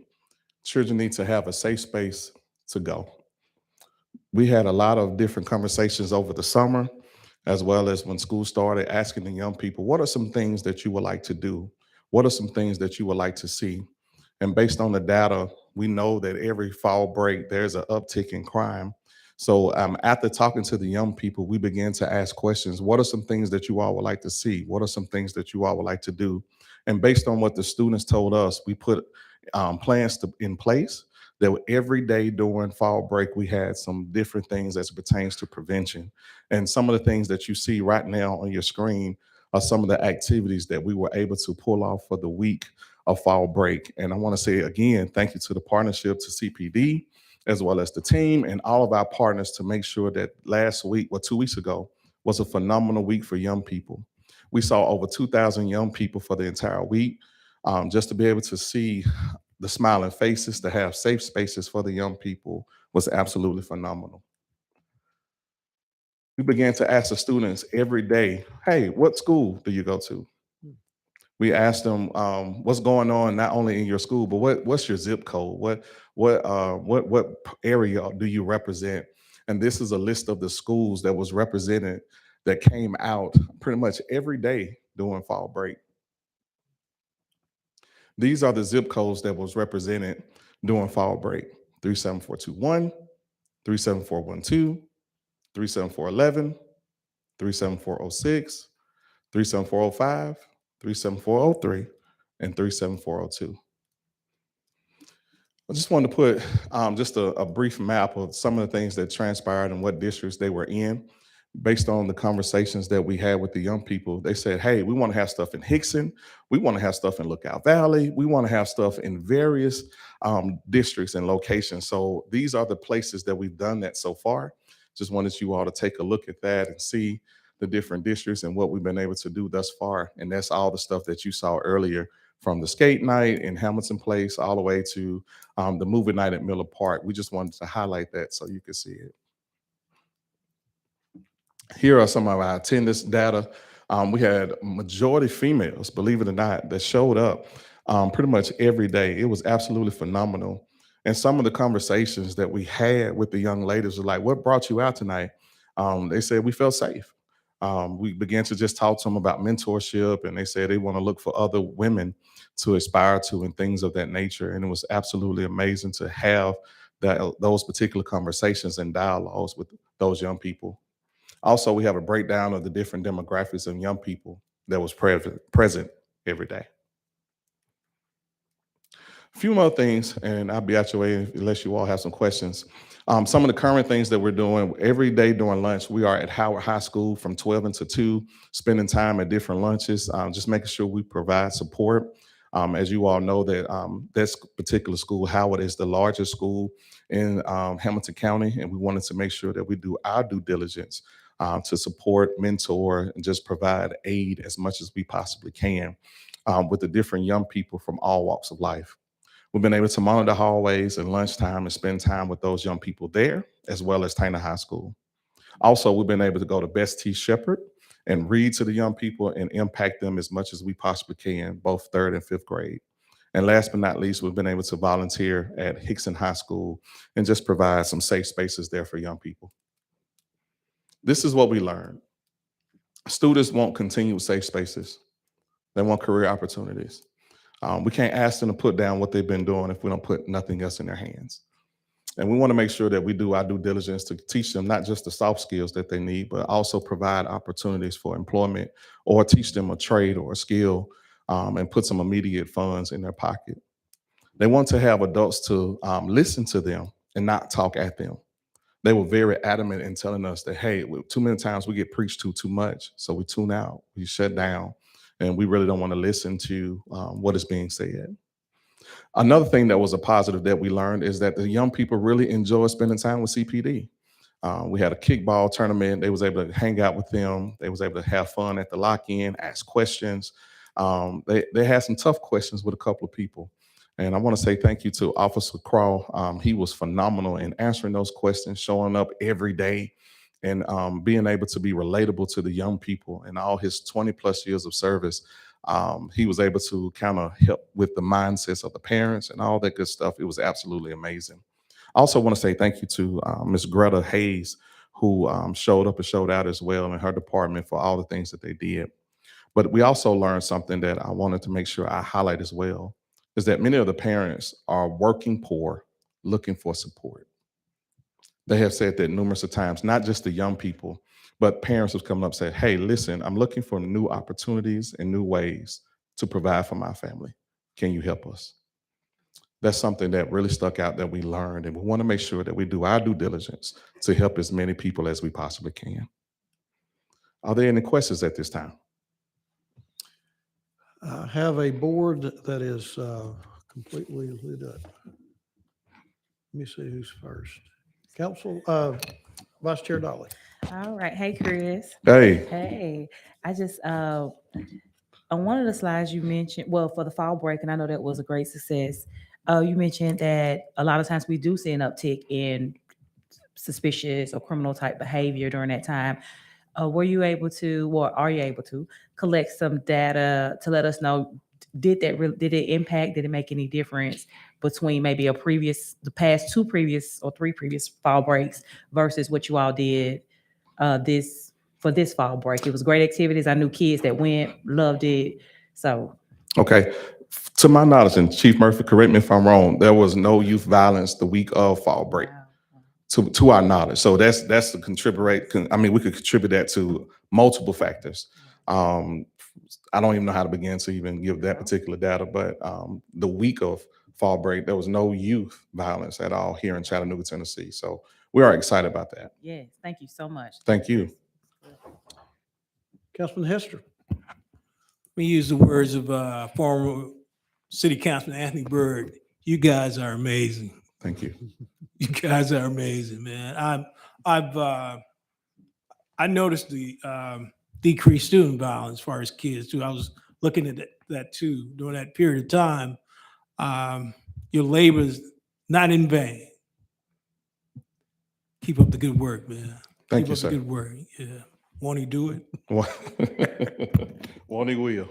children need to have a safe space to go. We had a lot of different conversations over the summer, as well as when school started, asking the young people, what are some things that you would like to do? What are some things that you would like to see? And based on the data, we know that every fall break, there's an uptick in crime. So after talking to the young people, we began to ask questions. What are some things that you all would like to see? What are some things that you all would like to do? And based on what the students told us, we put plans in place that every day during fall break, we had some different things as it pertains to prevention. And some of the things that you see right now on your screen are some of the activities that we were able to pull off for the week of fall break. And I want to say again, thank you to the partnership to CPD, as well as the team and all of our partners to make sure that last week, 2 weeks ago, was a phenomenal week for young people. We saw over 2,000 young people for the entire week. Just to be able to see the smiling faces, to have safe spaces for the young people was absolutely phenomenal. We began to ask the students every day, hey, what school do you go to? We asked them what's going on not only in your school, but what's your zip code? What area do you represent? And this is a list of the schools that was represented that came out pretty much every day during fall break. These are the zip codes that was represented during fall break: 37421, 37412, 37411, 37406, 37405, 37403, and 37402. I just wanted to put just a brief map of some of the things that transpired and what districts they were in. Based on the conversations that we had with the young people, they said, hey, we want to have stuff in Hickson. We want to have stuff in Lookout Valley. We want to have stuff in various districts and locations. So these are the places that we've done that so far. Just wanted you all to take a look at that and see the different districts and what we've been able to do thus far. And that's all the stuff that you saw earlier, from the skate night in Hamilton Place all the way to the movie night at Miller Park. We just wanted to highlight that so you could see it. Here are some of our attendance data. We had majority females, believe it or not, that showed up pretty much every day. It was absolutely phenomenal. And some of the conversations that we had with the young ladies were like, what brought you out tonight? They said we felt safe. We began to just talk to them about mentorship, and they said they want to look for other women to aspire to and things of that nature. And it was absolutely amazing to have those particular conversations and dialogues with those young people. Also, we have a breakdown of the different demographics of young people that was present every day. A few more things, and I'll be at your way unless you all have some questions. Some of the current things that we're doing every day during lunch, we are at Howard High School from 12 until 2, spending time at different lunches, just making sure we provide support. As you all know, that this particular school, Howard, is the largest school in Hamilton County, and we wanted to make sure that we do our due diligence to support, mentor, and just provide aid as much as we possibly can with the different young people from all walks of life. We've been able to monitor the hallways at lunchtime and spend time with those young people there, as well as Tanner High School. Also, we've been able to go to Best T. Shepherd and read to the young people and impact them as much as we possibly can, both 3rd and 5th grade. And last but not least, we've been able to volunteer at Hickson High School and just provide some safe spaces there for young people. This is what we learned. Students want continued safe spaces. They want career opportunities. We can't ask them to put down what they've been doing if we don't put nothing else in their hands. And we want to make sure that we do our due diligence to teach them not just the soft skills that they need, but also provide opportunities for employment or teach them a trade or a skill and put some immediate funds in their pocket. They want to have adults to listen to them and not talk at them. They were very adamant in telling us that, hey, too many times we get preached to too much. So we tune out, we shut down, and we really don't want to listen to what is being said. Another thing that was a positive that we learned is that the young people really enjoy spending time with CPD. We had a kickball tournament. They was able to hang out with them. They was able to have fun at the lock-in, ask questions. They had some tough questions with a couple of people. And I want to say thank you to Officer Crawl. He was phenomenal in answering those questions, showing up every day, and being able to be relatable to the young people. And all his 20+ years of service, he was able to kind of help with the mindsets of the parents and all that good stuff. It was absolutely amazing. I also want to say thank you to Ms. Greta Hayes, who showed up and showed out as well in her department for all the things that they did. But we also learned something that I wanted to make sure I highlight as well, is that many of the parents are working poor, looking for support. They have said that numerous of times, not just the young people, but parents have come up and said, hey, listen, I'm looking for new opportunities and new ways to provide for my family. Can you help us? That's something that really stuck out that we learned, and we want to make sure that we do our due diligence to help as many people as we possibly can. Are there any questions at this time? I have a board that is completely lit up. Let me see who's first. Council, Vice Chair Dolly. All right. Hey, Chris. Hey. Hey. I just, on one of the slides you mentioned, well, for the fall break, and I know that was a great success, you mentioned that a lot of times we do see an uptick in suspicious or criminal type behavior during that time. Were you able to, or are you able to collect some data to let us know, did it impact, did it make any difference between maybe the past 2 previous or 3 previous fall breaks versus what you all did for this fall break? It was great activities. I knew kids that went, loved it. So. Okay. To my knowledge, and Chief Murphy, correct me if I'm wrong, there was no youth violence the week of fall break. To our knowledge. So that's the contribute. I mean, we could contribute that to multiple factors. I don't even know how to begin to even give that particular data, but the week of fall break, there was no youth violence at all here in Chattanooga, Tennessee. So we are excited about that. Yes, thank you so much. Thank you. Councilman Hester. Let me use the words of former City Councilman Anthony Byrd. You guys are amazing. Thank you. You guys are amazing, man. I noticed the decreased student violence as far as kids too. I was looking at that too during that period of time. Your labor is not in vain. Keep up the good work, man. Thank Keep you, up sir. the good work. Yeah. Won't he do it? Won't he will.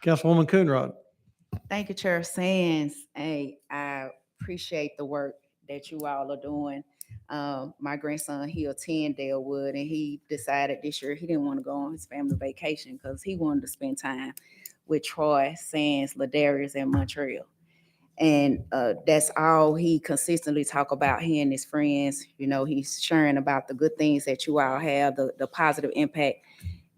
Councilwoman Coonrod. Thank you, Chair Sands. Hey, I appreciate the work that you all are doing. My grandson, he attend Dalewood, and he decided this year he didn't want to go on his family vacation because he wanted to spend time with Troy, Sands, Ladarius, and Montreal. And that's all he consistently talk about, he and his friends. You know, he's sharing about the good things that you all have, the positive impact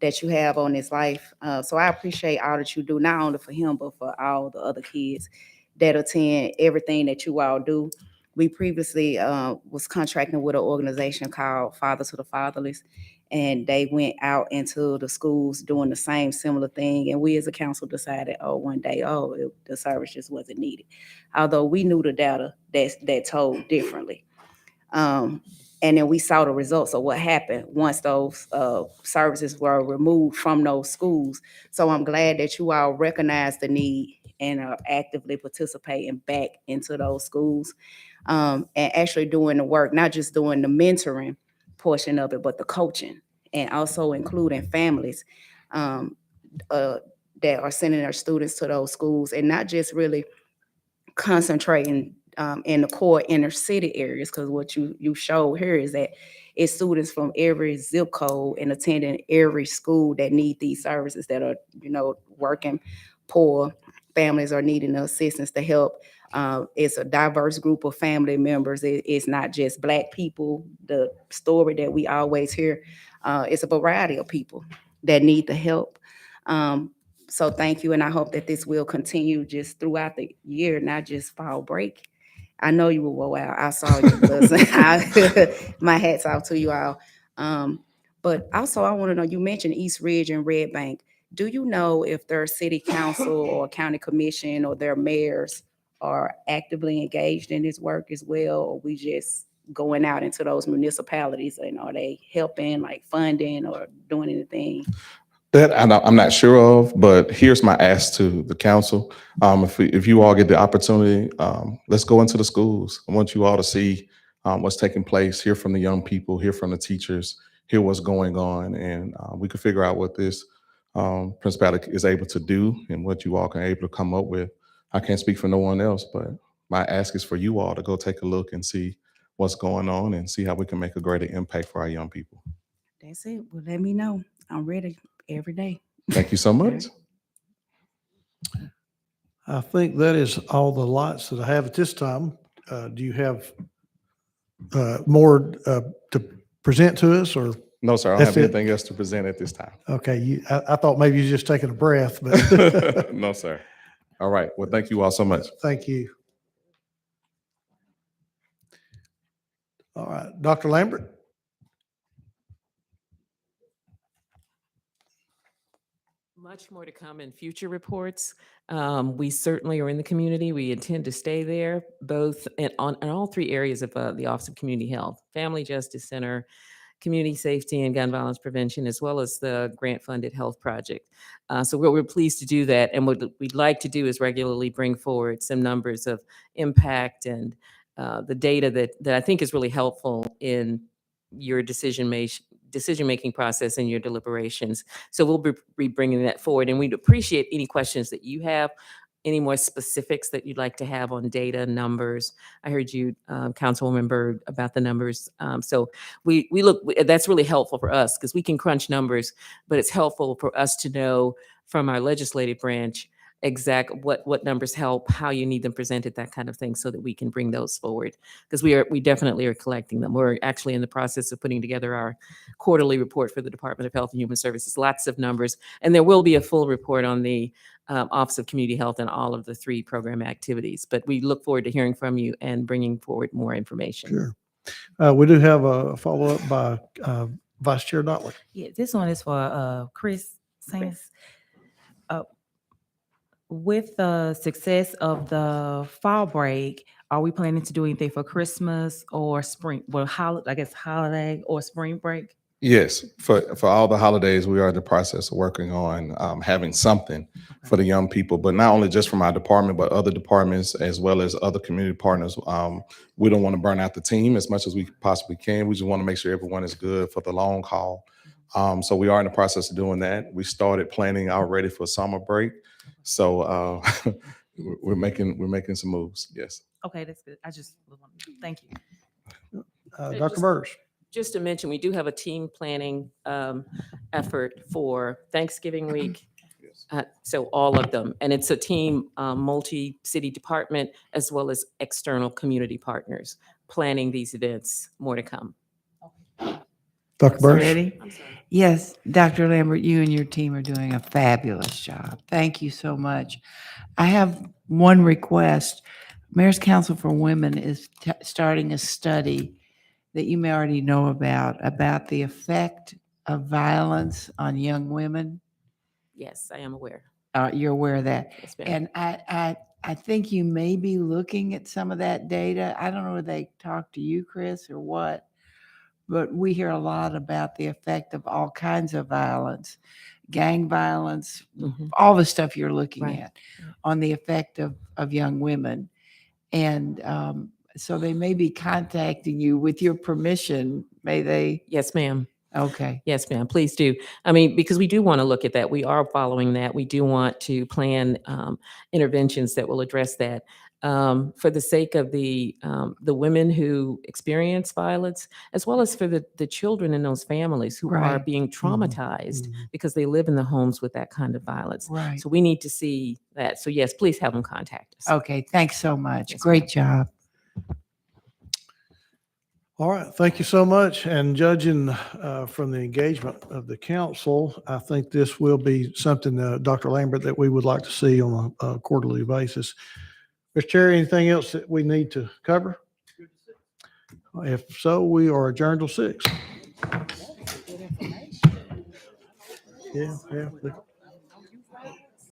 that you have on his life. So I appreciate all that you do, not only for him, but for all the other kids that attend everything that you all do. We previously was contracting with an organization called Fathers to the Fatherless, and they went out into the schools doing the same similar thing. And we as a council decided, one day, the service just wasn't needed. Although we knew the data that told differently. And then we saw the results of what happened once those services were removed from those schools. So I'm glad that you all recognize the need and are actively participating back into those schools, and actually doing the work, not just doing the mentoring portion of it, but the coaching, and also including families that are sending their students to those schools, and not just really concentrating in the core inner city areas, because what you showed here is that it's students from every zip code and attending every school that need these services, that are, working poor families are needing the assistance to help. It's a diverse group of family members. It's not just Black people. The story that we always hear, it's a variety of people that need the help. So thank you, and I hope that this will continue just throughout the year, not just fall break. I know you were wow. I saw you. My hats off to you all. But also, I want to know, you mentioned East Ridge and Red Bank. Do you know if their city council or county commission or their mayors are actively engaged in this work as well, or we just going out into those municipalities, and are they helping, like funding or doing anything? That I'm not sure of, but here's my ask to the council. If you all get the opportunity, let's go into the schools. I want you all to see what's taking place, hear from the young people, hear from the teachers, hear what's going on, and we can figure out what this principality is able to do and what you all can able to come up with. I can't speak for no one else, but my ask is for you all to go take a look and see what's going on and see how we can make a greater impact for our young people. That's it. Well, let me know. I'm ready every day. Thank you so much. I think that is all the lights that I have at this time. Do you have more to present to us, or? No, sir. I don't That's have it? anything else to present at this time. Okay, I thought maybe you were just taking a breath, but No, sir. All right. Well, thank you all so much. thank you. All right, Dr. Lambert? Much more to come in future reports. We certainly are in the community. We intend to stay there, both in all three areas of the Office of Community Health: Family Justice Center, Community Safety and Gun Violence Prevention, as well as the grant-funded health project. So we're pleased to do that. And what we'd like to do is regularly bring forward some numbers of impact and the data that I think is really helpful in your decision-making process and your deliberations. So we'll be bringing that forward, and we'd appreciate any questions that you have, any more specifics that you'd like to have on data, numbers. I heard you, Councilwoman Byrd, about the numbers. So we look, that's really helpful for us because we can crunch numbers, but it's helpful for us to know from our legislative branch what numbers help, how you need them presented, that kind of thing, so that we can bring those forward. Because we definitely are collecting them. We're actually in the process of putting together our quarterly report for the Department of Health and Human Services. Lots of numbers, and there will be a full report on the Office of Community Health and all of the 3 program activities. But we look forward to hearing from you and bringing forward more information. Sure. We do have a follow-up by Vice Chair Notley. Yeah, this one is for Chris Sands. With the success of the fall break, are we planning to do anything for Christmas or spring? Well, holiday or spring break? Yes, for all the holidays, we are in the process of working on having something for the young people, but not only just from our department, but other departments as well as other community partners. We don't want to burn out the team as much as we possibly can. We just want to make sure everyone is good for the long haul. So we are in the process of doing that. We started planning already for summer break. So we're making some moves. Yes. Okay, that's good. Thank you. Dr. Burrs. Just to mention, we do have a team planning effort for Thanksgiving week. So all of them, and it's a team, multi-city department, as well as external community partners planning these events. More to come. Dr. Burrs. Ready? Yes, Dr. Lambert, you and your team are doing a fabulous job. Thank you so much. I have one request. Mayor's Council for Women is starting a study that you may already know about the effect of violence on young women. Yes, I am aware. You're aware of that. Yes, ma'am. And I think you may be looking at some of that data. I don't know if they talk to you, Chris, or what, but we hear a lot about the effect of all kinds of violence, gang violence, Mhm. all the stuff you're looking Right. at on the effect of young women. And so they may be contacting you with your permission. May they? Yes, ma'am. Okay. Yes, ma'am, please do. I mean, because we do want to look at that. We are following that. We do want to plan interventions that will address that. For the sake of the women who experience violence, as well as for the children in those families who are Right. being traumatized because they live in the homes with that kind of violence. Right. So we need to see that. So yes, please have them contact us. Okay. Thanks so much. Yes, Great job. All right, thank you so much. And judging from the engagement of the council, I think this will be something, Dr. Lambert, that we would like to see on a quarterly basis. Mr. Chair, anything else that we need to cover? If so, we are adjourned till 6. Yeah.